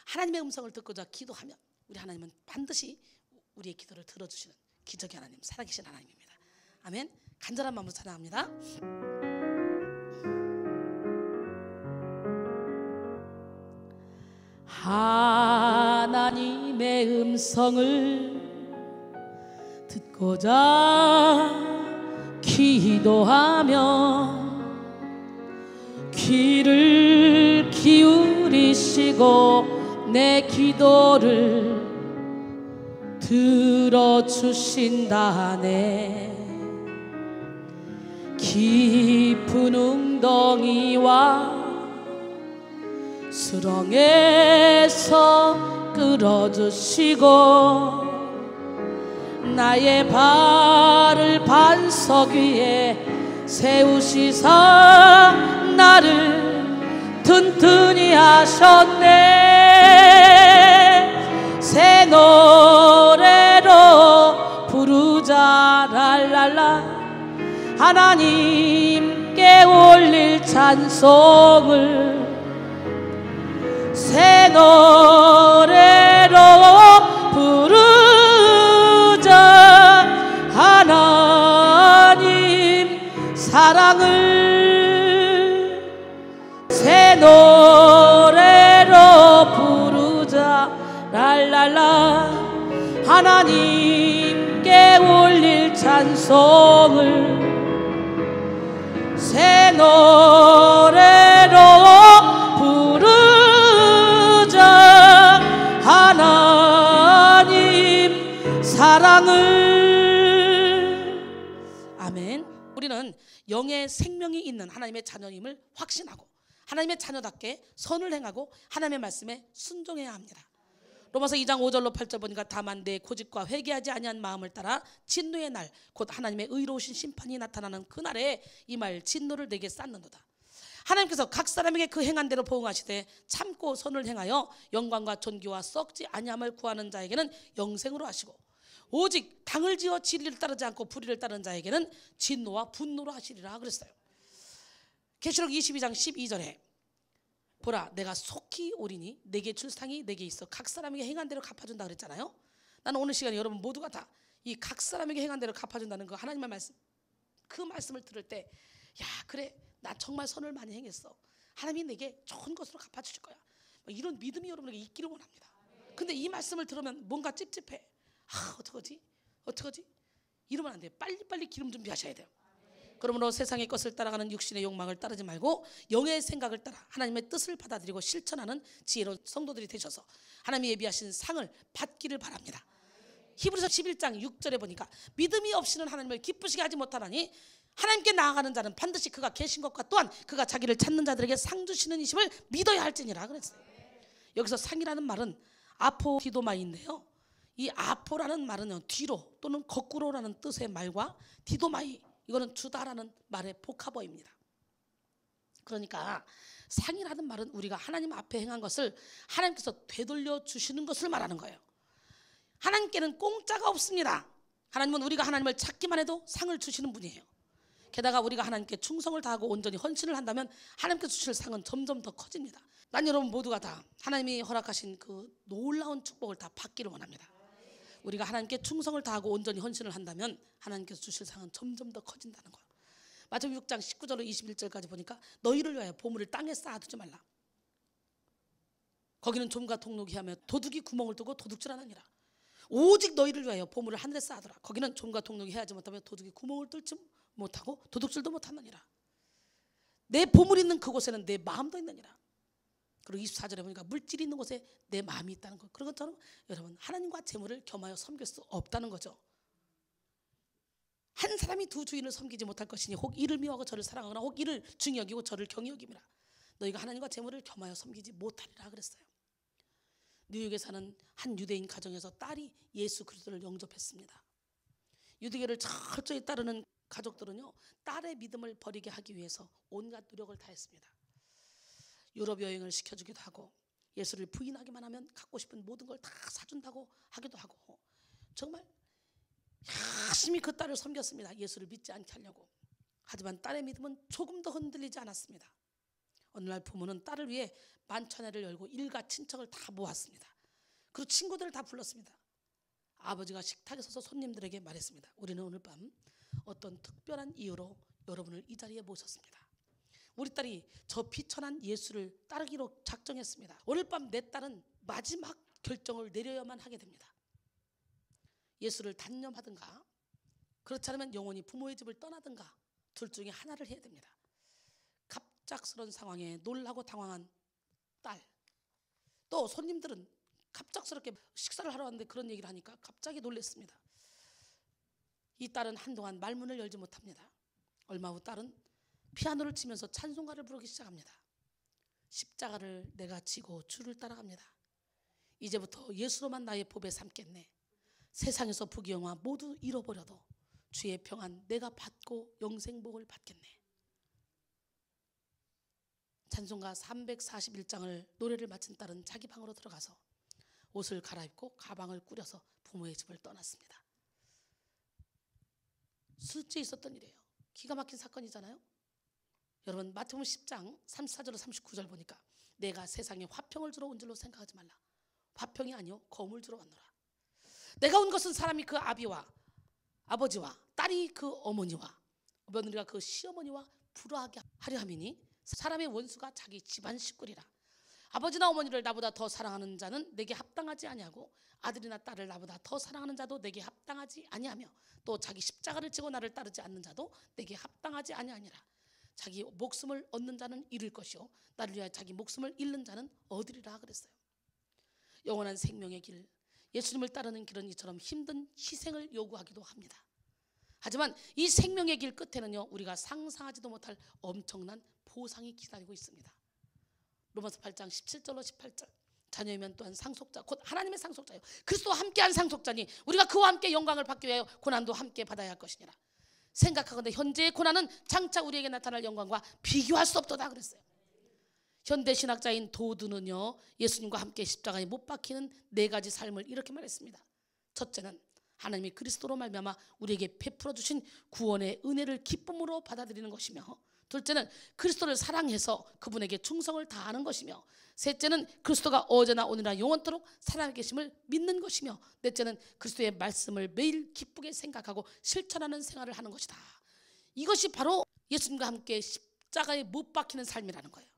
하나님의 음성을 듣고자 기도하면 우리 하나님은 반드시 우리의 기도를 들어주시는 기적의 하나님, 살아계신 하나님입니다. 아멘. 간절한 마음으로 찬양합니다. 하나님의 음성을 듣고자 기도하며 귀를 기울이시고 내 기도를 들어주신다네. 깊은 웅덩이와 수렁에서 끌어주시고 나의 발을 반석 위에 세우시사 나를 튼튼히 하셨네. 새 노래로 부르자 랄랄라. 하나님께 올릴 찬송을 새 노래로 부르자. 하나님 사랑을 새 노래로 부르자 랄랄라. 하나님께 올릴 찬송을 새 노래로 부르자. 하나님 사랑을. 아멘. 우리는 영의 생명이 있는 하나님의 자녀임을 확신하고 하나님의 자녀답게 선을 행하고 하나님의 말씀에 순종해야 합니다. 로마서 2장 5절로 8절 보니까 다만 내 고집과 회개하지 아니한 마음을 따라 진노의 날 곧 하나님의 의로우신 심판이 나타나는 그날에 이 말 진노를 내게 쌓는도다. 하나님께서 각 사람에게 그 행한 대로 보응하시되 참고 선을 행하여 영광과 존귀와 썩지 아니함을 구하는 자에게는 영생으로 하시고 오직 당을 지어 진리를 따르지 않고 불의를 따르는 자에게는 진노와 분노로 하시리라 그랬어요. 계시록 22장 12절에 보라 내가 속히 오리니 내게 줄 상이 내게 있어 각 사람에게 행한 대로 갚아준다 그랬잖아요. 나는 오늘 시간에 여러분 모두가 다 이 각 사람에게 행한 대로 갚아준다는 그 하나님의 말씀, 그 말씀을 들을 때 야 그래 나 정말 선을 많이 행했어. 하나님이 내게 좋은 것으로 갚아주실 거야. 이런 믿음이 여러분에게 있기를 원합니다. 근데 이 말씀을 들으면 뭔가 찝찝해. 어떡하지? 이러면 안 돼요. 빨리빨리 기름 준비하셔야 돼요. 그러므로 세상의 것을 따라가는 육신의 욕망을 따르지 말고 영의 생각을 따라 하나님의 뜻을 받아들이고 실천하는 지혜로운 성도들이 되셔서 하나님이 예비하신 상을 받기를 바랍니다. 히브리서 11장 6절에 보니까 믿음이 없이는 하나님을 기쁘시게 하지 못하나니 하나님께 나아가는 자는 반드시 그가 계신 것과 또한 그가 자기를 찾는 자들에게 상 주시는 이심을 믿어야 할지니라 그랬어요. 여기서 상이라는 말은 아포디도마이인데요, 이 아포라는 말은 뒤로 또는 거꾸로라는 뜻의 말과 디도마이, 이거는 주다라는 말의 복합어입니다. 그러니까 상이라는 말은 우리가 하나님 앞에 행한 것을 하나님께서 되돌려 주시는 것을 말하는 거예요. 하나님께는 공짜가 없습니다. 하나님은 우리가 하나님을 찾기만 해도 상을 주시는 분이에요. 게다가 우리가 하나님께 충성을 다하고 온전히 헌신을 한다면 하나님께서 주실 상은 점점 더 커집니다. 난 여러분 모두가 다 하나님이 허락하신 그 놀라운 축복을 다 받기를 원합니다. 우리가 하나님께 충성을 다하고 온전히 헌신을 한다면 하나님께서 주실 상은 점점 더 커진다는 거예요. 마태복음 6장 19절로 21절까지 보니까 너희를 위하여 보물을 땅에 쌓아두지 말라. 거기는 좀과 동록이 하며 도둑이 구멍을 뚫고 도둑질하느니라. 오직 너희를 위하여 보물을 하늘에 쌓아두라. 거기는 좀과 동록이 해하지 못하며 도둑이 구멍을 뚫지 못하고 도둑질도 못하느니라. 내 보물이 있는 그곳에는 내 마음도 있느니라. 그리고 24절에 보니까 물질이 있는 곳에 내 마음이 있다는 것. 그런 것처럼 여러분 하나님과 재물을 겸하여 섬길 수 없다는 거죠. 한 사람이 두 주인을 섬기지 못할 것이니 혹 이를 미워하고 저를 사랑하거나 혹 이를 중히 여기고 저를 경히 여김이라. 너희가 하나님과 재물을 겸하여 섬기지 못하리라 그랬어요. 뉴욕에 사는 한 유대인 가정에서 딸이 예수 그리스도를 영접했습니다. 유대교를 철저히 따르는 가족들은요, 딸의 믿음을 버리게 하기 위해서 온갖 노력을 다했습니다. 유럽 여행을 시켜주기도 하고 예수를 부인하기만 하면 갖고 싶은 모든 걸 다 사준다고 하기도 하고 정말 열심히 그 딸을 섬겼습니다. 예수를 믿지 않게 하려고. 하지만 딸의 믿음은 조금도 흔들리지 않았습니다. 어느 날 부모는 딸을 위해 만찬회를 열고 일가 친척을 다 모았습니다. 그리고 친구들을 다 불렀습니다. 아버지가 식탁에 서서 손님들에게 말했습니다. 우리는 오늘 밤 어떤 특별한 이유로 여러분을 이 자리에 모셨습니다. 우리 딸이 저 비천한 예수를 따르기로 작정했습니다. 오늘 밤 내 딸은 마지막 결정을 내려야만 하게 됩니다. 예수를 단념하든가 그렇지 않으면 영원히 부모의 집을 떠나든가 둘 중에 하나를 해야 됩니다. 갑작스러운 상황에 놀라고 당황한 딸, 또 손님들은 갑작스럽게 식사를 하러 왔는데 그런 얘기를 하니까 갑자기 놀랐습니다. 이 딸은 한동안 말문을 열지 못합니다. 얼마 후 딸은 피아노를 치면서 찬송가를 부르기 시작합니다. 십자가를 내가 지고 주를 따라갑니다. 이제부터 예수로만 나의 보배 삼겠네. 세상에서 부귀영화 모두 잃어버려도 주의 평안 내가 받고 영생복을 받겠네. 찬송가 341장을 노래를 마친 딸은 자기 방으로 들어가서 옷을 갈아입고 가방을 꾸려서 부모의 집을 떠났습니다. 수치에 있었던 일이에요. 기가 막힌 사건이잖아요. 여러분 마태복음 10장 34절로 39절 보니까 내가 세상에 화평을 주러 온 줄로 생각하지 말라. 화평이 아니요 검을 주러 왔노라. 내가 온 것은 사람이 그 아버지와 딸이 그 어머니와 며느리가 그 시어머니와 불화하게 하려 함이니 사람의 원수가 자기 집안 식구리라. 아버지나 어머니를 나보다 더 사랑하는 자는 내게 합당하지 아니하고 아들이나 딸을 나보다 더 사랑하는 자도 내게 합당하지 아니하며 또 자기 십자가를 지고 나를 따르지 않는 자도 내게 합당하지 아니하니라. 자기 목숨을 얻는 자는 잃을 것이요 나를 위하여 자기 목숨을 잃는 자는 얻으리라 그랬어요. 영원한 생명의 길, 예수님을 따르는 길은 이처럼 힘든 희생을 요구하기도 합니다. 하지만 이 생명의 길 끝에는요 우리가 상상하지도 못할 엄청난 보상이 기다리고 있습니다. 로마서 8장 17절로 18절 자녀이면 또한 상속자 곧 하나님의 상속자요 그리스도와 함께한 상속자니 우리가 그와 함께 영광을 받기 위하여 고난도 함께 받아야 할 것이니라. 생각하건대 현재의 고난은 장차 우리에게 나타날 영광과 비교할 수 없도다 그랬어요. 현대 신학자인 도드는요 예수님과 함께 십자가에 못 박히는 네 가지 삶을 이렇게 말했습니다. 첫째는 하나님이 그리스도로 말미암아 우리에게 베풀어 주신 구원의 은혜를 기쁨으로 받아들이는 것이며, 둘째는 그리스도를 사랑해서 그분에게 충성을 다하는 것이며, 셋째는 그리스도가 어제나 오늘나 영원토록 살아계심을 믿는 것이며, 넷째는 그리스도의 말씀을 매일 기쁘게 생각하고 실천하는 생활을 하는 것이다. 이것이 바로 예수님과 함께 십자가에 못 박히는 삶이라는 거예요.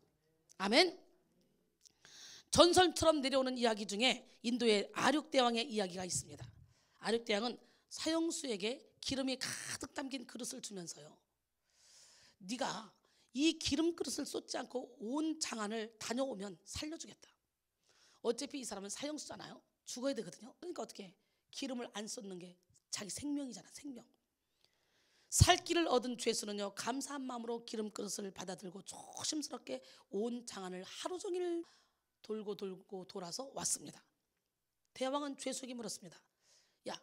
아멘. 전설처럼 내려오는 이야기 중에 인도의 아륙대왕의 이야기가 있습니다. 아륙대왕은 사형수에게 기름이 가득 담긴 그릇을 주면서요 네가 이 기름 그릇을 쏟지 않고 온 장안을 다녀오면 살려주겠다. 어차피 이 사람은 사형수잖아요. 죽어야 되거든요. 그러니까 어떻게 기름을 안 쏟는 게 자기 생명이잖아. 생명. 살 길을 얻은 죄수는요, 감사한 마음으로 기름 그릇을 받아들고 조심스럽게 온 장안을 하루 종일 돌고 돌아서 왔습니다. 대왕은 죄수에게 물었습니다. 야,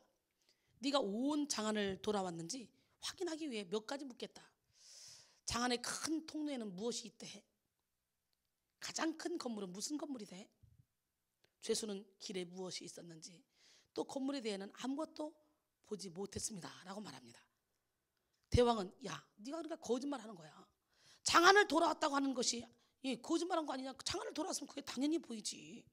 네가 온 장안을 돌아왔는지 확인하기 위해 몇 가지 묻겠다. 장안의 큰 통로에는 무엇이 있대? 가장 큰 건물은 무슨 건물이 돼? 죄수는 길에 무엇이 있었는지, 또 건물에 대해서는 아무것도 보지 못했습니다 라고 말합니다. 대왕은 야, 네가 그러니까 거짓말하는 거야. 장안을 돌아왔다고 하는 것이 거짓말한 거 아니냐? 장안을 돌아왔으면 그게 당연히 보이지.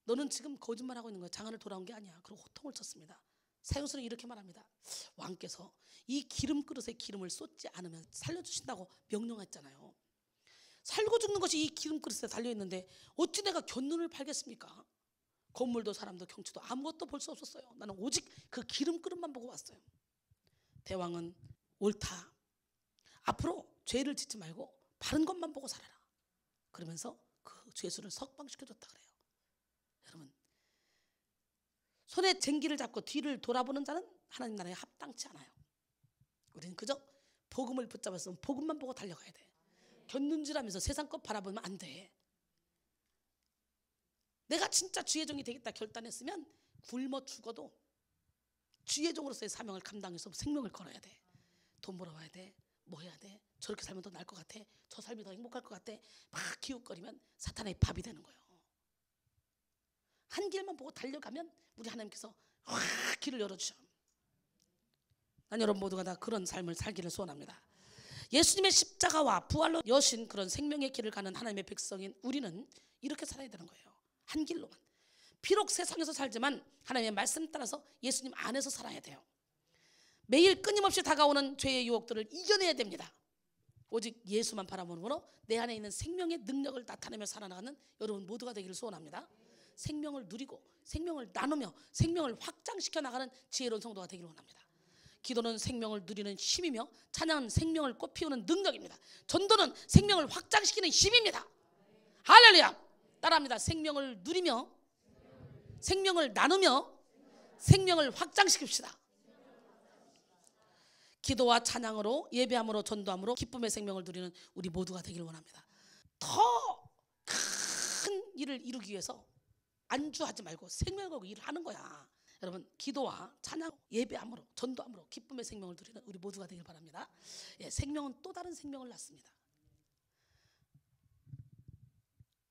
너는 지금 거짓말하고 있는 거야. 장안을 돌아온 게 아니야. 그리고 호통을 쳤습니다. 사형수는 이렇게 말합니다. 왕께서 이 기름 그릇에 기름을 쏟지 않으면 살려주신다고 명령했잖아요. 살고 죽는 것이 이 기름 그릇에 달려있는데 어찌 내가 곁눈을 팔겠습니까? 건물도 사람도 경치도 아무것도 볼 수 없었어요. 나는 오직 그 기름 그릇만 보고 왔어요. 대왕은 옳다. 앞으로 죄를 짓지 말고 바른 것만 보고 살아라. 그러면서 그 죄수를 석방시켜줬다 그래요. 여러분, 손에 쟁기를 잡고 뒤를 돌아보는 자는 하나님 나라에 합당치 않아요. 우리는 그저 복음을 붙잡았으면 복음만 보고 달려가야 돼. 곁눈질하면서 세상 것 바라보면 안 돼. 내가 진짜 주의 종이 되겠다 결단했으면 굶어 죽어도 주의 종으로서의 사명을 감당해서 생명을 걸어야 돼. 돈 벌어와야 돼. 뭐 해야 돼. 저렇게 살면 더 나을 것 같아. 저 삶이 더 행복할 것 같아. 막 기웃거리면 사탄의 밥이 되는 거예요. 한 길만 보고 달려가면 우리 하나님께서 확 길을 열어주셔. 난 여러분 모두가 다 그런 삶을 살기를 소원합니다. 예수님의 십자가와 부활로 여신 그런 생명의 길을 가는 하나님의 백성인 우리는 이렇게 살아야 되는 거예요. 한 길로만. 비록 세상에서 살지만 하나님의 말씀 따라서 예수님 안에서 살아야 돼요. 매일 끊임없이 다가오는 죄의 유혹들을 이겨내야 됩니다. 오직 예수만 바라보므로 내 안에 있는 생명의 능력을 나타내며 살아나가는 여러분 모두가 되기를 소원합니다. 생명을 누리고 생명을 나누며 생명을 확장시켜 나가는 지혜로운 성도가 되기를 원합니다. 기도는 생명을 누리는 힘이며 찬양은 생명을 꽃피우는 능력입니다. 전도는 생명을 확장시키는 힘입니다. 할렐루야. 따라합니다. 생명을 누리며 생명을 나누며 생명을 확장시킵시다. 기도와 찬양으로 예배함으로 전도함으로 기쁨의 생명을 누리는 우리 모두가 되기를 원합니다. 더 큰 일을 이루기 위해서 안주하지 말고 생명을 걸고 일을 하는 거야. 여러분, 기도와 찬양, 예배함으로 전도함으로 기쁨의 생명을 누리는 우리 모두가 되길 바랍니다. 생명은 또 다른 생명을 낳습니다.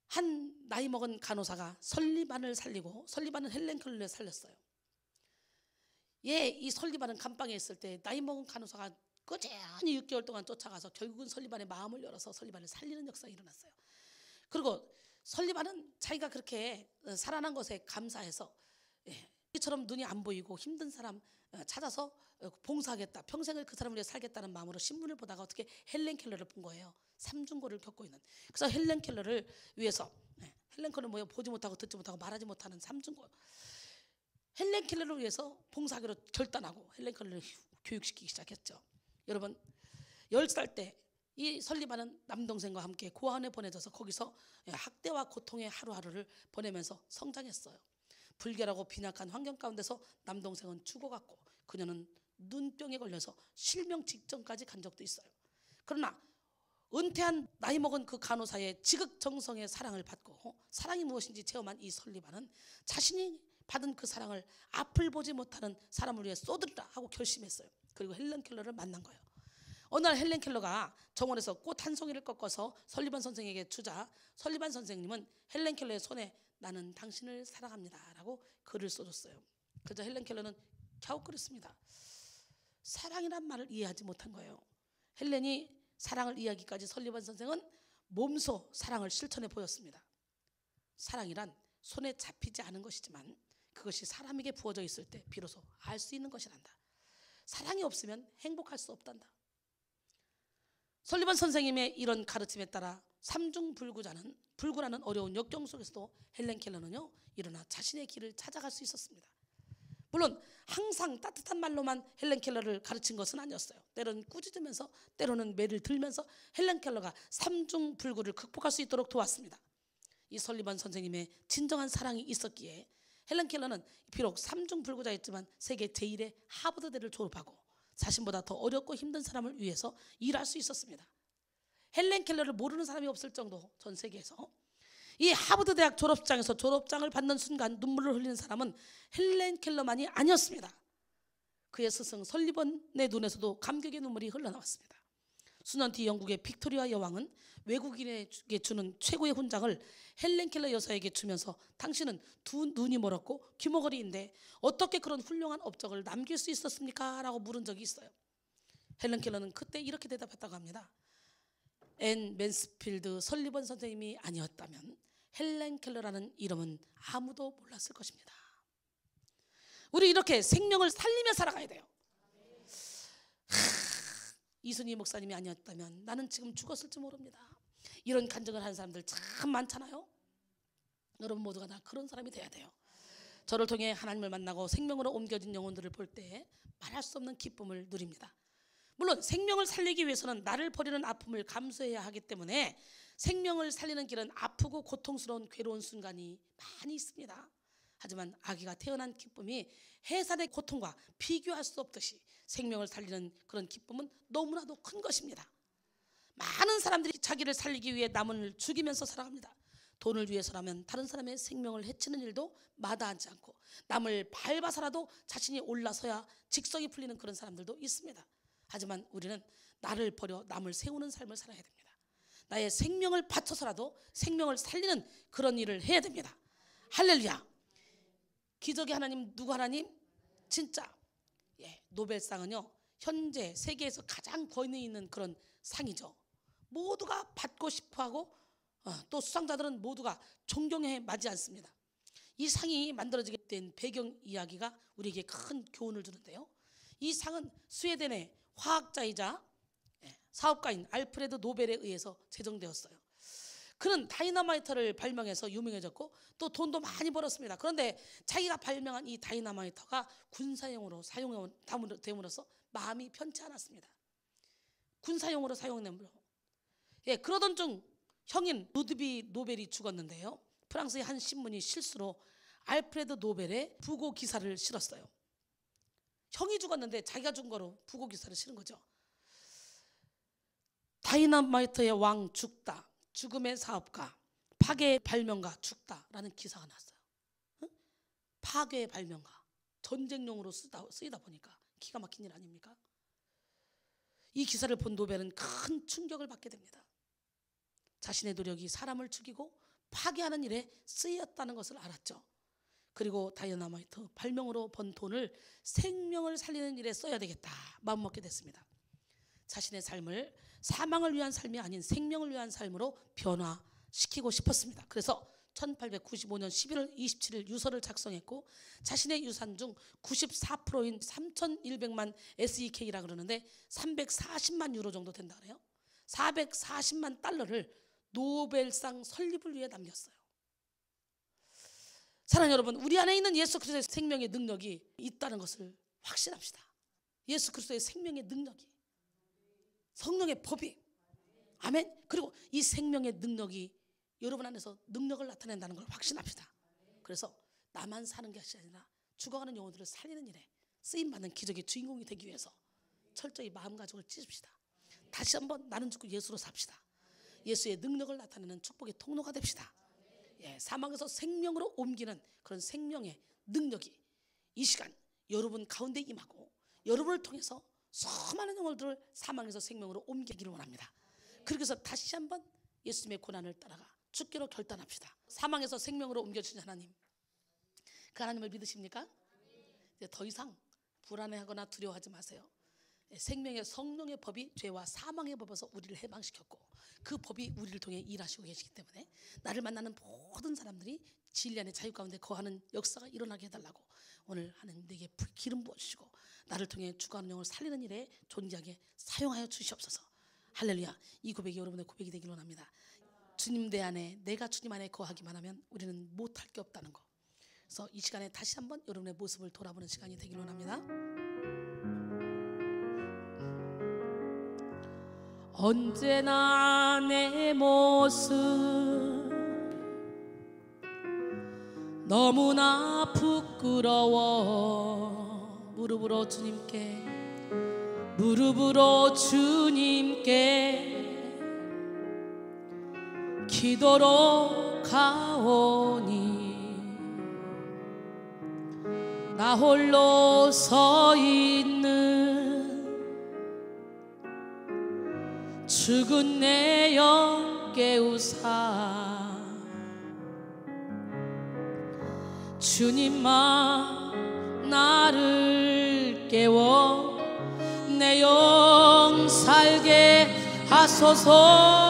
한 나이 먹은 간호사가 설리반을 살리고 설리반은 헬렌 켈러를 살렸어요. 이 설리반은 감방에 있을 때 나이 먹은 간호사가 꾸준히 6개월 동안 쫓아가서 결국은 설리반의 마음을 열어서 설리반을 살리는 역사가 일어났어요. 그리고 설리반은 자기가 그렇게 살아난 것에 감사해서 이처럼 눈이 안 보이고 힘든 사람 찾아서 봉사하겠다, 평생을 그 사람을 위해 살겠다는 마음으로 신문을 보다가 어떻게 헬렌 켈러를 본 거예요. 삼중고를 겪고 있는. 그래서 헬렌 켈러를 위해서, 헬렌 켈러는 뭐예요? 보지 못하고 듣지 못하고 말하지 못하는 삼중고. 헬렌 켈러를 위해서 봉사하기로 결단하고 헬렌 켈러를 교육시키기 시작했죠. 여러분, 10살 때 이 설리반은 남동생과 함께 고아원에 보내져서 거기서 학대와 고통의 하루하루를 보내면서 성장했어요. 불결하고 빈약한 환경 가운데서 남동생은 죽어갔고 그녀는 눈병에 걸려서 실명 직전까지 간 적도 있어요. 그러나 은퇴한 나이 먹은 그 간호사의 지극정성의 사랑을 받고 사랑이 무엇인지 체험한 이 설리반은 자신이 받은 그 사랑을 앞을 보지 못하는 사람을 위해 쏟으리라 하고 결심했어요. 그리고 헬렌 켈러를 만난 거예요. 어느 날 헬렌 켈러가 정원에서 꽃 한 송이를 꺾어서 설리반 선생에게 주자 설리반 선생님은 헬렌 켈러의 손에 나는 당신을 사랑합니다 라고 글을 써줬어요. 그저 헬렌 켈러는 갸웃거렸습니다. 사랑이란 말을 이해하지 못한 거예요. 헬렌이 사랑을 이해하기까지 설리반 선생은 몸소 사랑을 실천해 보였습니다. 사랑이란 손에 잡히지 않은 것이지만 그것이 사람에게 부어져 있을 때 비로소 알 수 있는 것이란다. 사랑이 없으면 행복할 수 없단다. 설리반 선생님의 이런 가르침에 따라 불구라는 어려운 역경 속에서도 헬렌 켈러는요 일어나 자신의 길을 찾아갈 수 있었습니다. 물론 항상 따뜻한 말로만 헬렌 켈러를 가르친 것은 아니었어요. 때로는 꾸짖으면서 때로는 매를 들면서 헬렌 켈러가 삼중불구를 극복할 수 있도록 도왔습니다. 이 설리번 선생님의 진정한 사랑이 있었기에 헬렌 켈러는 비록 삼중불구자였지만 세계 제1의 하버드대를 졸업하고 자신보다 더 어렵고 힘든 사람을 위해서 일할 수 있었습니다. 헬렌 켈러를 모르는 사람이 없을 정도 전 세계에서. 이 하버드 대학 졸업장에서 졸업장을 받는 순간 눈물을 흘리는 사람은 헬렌 켈러만이 아니었습니다. 그의 스승 설리번의 눈에서도 감격의 눈물이 흘러나왔습니다. 수년 뒤 영국의 빅토리아 여왕은 외국인에게 주는 최고의 훈장을 헬렌 켈러 여사에게 주면서 당신은 두 눈이 멀었고 귀머거리인데 어떻게 그런 훌륭한 업적을 남길 수 있었습니까? 라고 물은 적이 있어요. 헬렌 켈러는 그때 이렇게 대답했다고 합니다. 앤 맨스필드 설리번 선생님이 아니었다면 헬렌 켈러라는 이름은 아무도 몰랐을 것입니다. 우리 이렇게 생명을 살리며 살아가야 돼요. 이순희 목사님이 아니었다면 나는 지금 죽었을지 모릅니다. 이런 간증을 하는 사람들 참 많잖아요. 여러분 모두가 다 그런 사람이 돼야 돼요. 저를 통해 하나님을 만나고 생명으로 옮겨진 영혼들을 볼 때 말할 수 없는 기쁨을 누립니다. 물론 생명을 살리기 위해서는 나를 버리는 아픔을 감수해야 하기 때문에 생명을 살리는 길은 아프고 고통스러운 괴로운 순간이 많이 있습니다. 하지만 아기가 태어난 기쁨이 해산의 고통과 비교할 수 없듯이 생명을 살리는 그런 기쁨은 너무나도 큰 것입니다. 많은 사람들이 자기를 살리기 위해 남을 죽이면서 살아갑니다. 돈을 위해서라면 다른 사람의 생명을 해치는 일도 마다하지 않고 남을 밟아서라도 자신이 올라서야 직성이 풀리는 그런 사람들도 있습니다. 하지만 우리는 나를 버려 남을 세우는 삶을 살아야 됩니다. 나의 생명을 바쳐서라도 생명을 살리는 그런 일을 해야 됩니다. 할렐루야. 기적의 하나님 누구 하나님? 진짜 노벨상은요 현재 세계에서 가장 권위 있는 그런 상이죠. 모두가 받고 싶어하고 또 수상자들은 모두가 존경해 마지 않습니다. 이 상이 만들어지게 된 배경 이야기가 우리에게 큰 교훈을 주는데요. 이 상은 스웨덴의 화학자이자 사업가인 알프레드 노벨에 의해서 제정되었어요. 그는 다이너마이터를 발명해서 유명해졌고 또 돈도 많이 벌었습니다. 그런데 자기가 발명한 이 다이너마이터가 군사용으로 사용됨으로써 마음이 편치 않았습니다. 군사용으로 사용됨으로 그러던 중 형인 루드비 노벨이 죽었는데요. 프랑스의 한 신문이 실수로 알프레드 노벨의 부고 기사를 실었어요. 형이 죽었는데 자기가 죽은 거로 부고 기사를 실은 거죠. 다이너마이터의 왕 죽다, 죽음의 사업가, 파괴의 발명가 죽다라는 기사가 났어요. 파괴의 발명가, 전쟁용으로 쓰이다 보니까 기가 막힌 일 아닙니까? 이 기사를 본 노벨은 큰 충격을 받게 됩니다. 자신의 노력이 사람을 죽이고 파괴하는 일에 쓰였다는 것을 알았죠. 그리고 다이너마이트 발명으로 번 돈을 생명을 살리는 일에 써야 되겠다 마음먹게 됐습니다. 자신의 삶을 사망을 위한 삶이 아닌 생명을 위한 삶으로 변화시키고 싶었습니다. 그래서 1895년 11월 27일 유서를 작성했고 자신의 유산 중 94%인 3,100만 SEK라 그러는데 340만 유로 정도 된다 그래요. 440만 달러를 노벨상 설립을 위해 남겼어요. 사랑하는 여러분, 우리 안에 있는 예수 그리스도의 생명의 능력이 있다는 것을 확신합시다. 예수 그리스도의 생명의 능력이, 성령의 법이, 아멘. 그리고 이 생명의 능력이 여러분 안에서 능력을 나타낸다는 걸 확신합시다. 그래서 나만 사는 것이 아니라 죽어가는 영혼들을 살리는 일에 쓰임받는 기적의 주인공이 되기 위해서 철저히 마음가짐을 찢읍시다. 다시 한번 나는 죽고 예수로 삽시다. 예수의 능력을 나타내는 축복의 통로가 됩시다. 사망에서 생명으로 옮기는 그런 생명의 능력이 이 시간 여러분 가운데 임하고 여러분을 통해서 수많은 영혼들을 사망에서 생명으로 옮기기를 원합니다. 그래서 다시 한번 예수님의 고난을 따라가 죽기로 결단합시다. 사망에서 생명으로 옮겨주신 하나님, 그 하나님을 믿으십니까? 이제 더 이상 불안해하거나 두려워하지 마세요. 생명의 성령의 법이 죄와 사망의 법에서 우리를 해방시켰고 그 법이 우리를 통해 일하시고 계시기 때문에 나를 만나는 모든 사람들이 진리 안의 자유 가운데 거하는 역사가 일어나게 해달라고 오늘 하나님 내게 기름 부어주시고 나를 통해 죽어가는 영혼을 살리는 일에 존귀하게 사용하여 주시옵소서. 할렐루야. 이 고백이 여러분의 고백이 되기를 원합니다. 주님 내 안에, 내가 주님 안에 거하기만 하면 우리는 못할 게 없다는 거, 그래서 이 시간에 다시 한번 여러분의 모습을 돌아보는 시간이 되길 원합니다. 언제나 내 모습 너무나 부끄러워 무릎으로 주님께 기도로 가오니 나 홀로 서 있는 죽은 내 영 깨우사 주님만 나를 깨워 내 영 살게 하소서.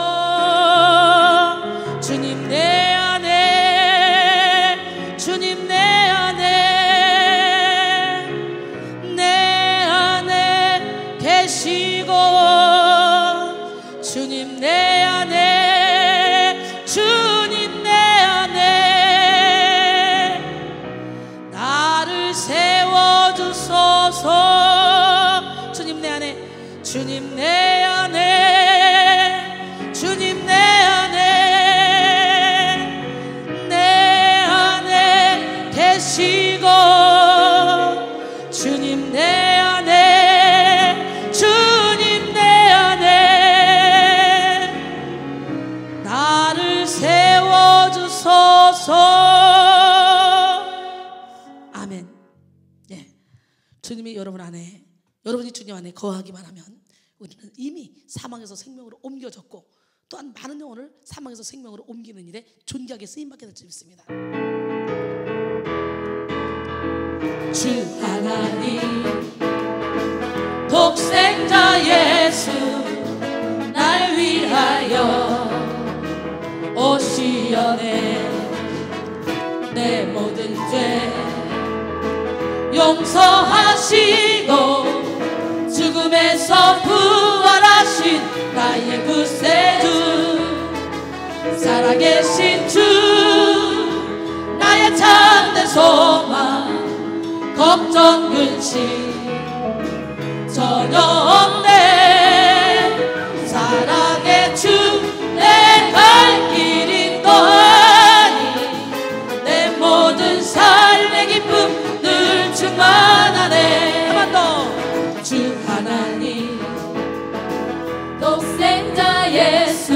주님 내 안에 주님 내 안에 계시고 주님 내 안에 주님 내 안에 나를 세워주소서. 주님 내 안에 주님 내 안에 주님 내 안에 계시고 주님 내 안에 주님 내 안에 나를 세워주소서. 아멘. 네, 주님이 여러분 안에 여러분이 주님 안에 거하기만 하면 우리는 이미 사망에서 생명으로 옮겨졌고 또한 많은 영혼을 사망에서 생명으로 옮기는 일에 존귀하게 쓰임받게 될 줄 믿습니다. 주 하나님 독생자 예수 날 위하여 오시어내 내 모든 죄 용서하시고 죽음에서 부활하신 나의 구세주 살아계신 주 나의 참된 소망 걱정 근심 전혀 없네. 사랑의 주 내 갈 길 인도하니 내 모든 삶의 기쁨 늘 충만하네. 한 번 더. 주 하나님 독생자 예수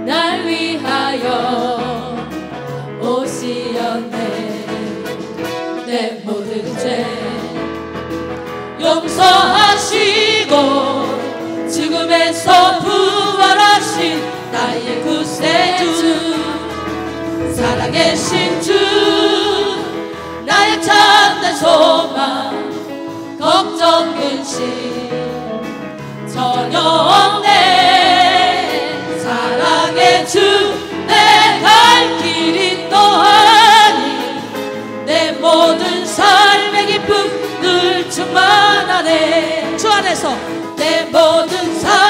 날 위하여 오시었네 내 모든 죄 용서하시고 죽음에서 부활하신 나의 구세주 살아계신 주 나의 참된 소망 걱정 근심 전혀 없네. 사랑의 주 내 갈 길 인도하니 내 모든 삶의 기쁨 늘 충만하네. 주 안에서 내 모든 삶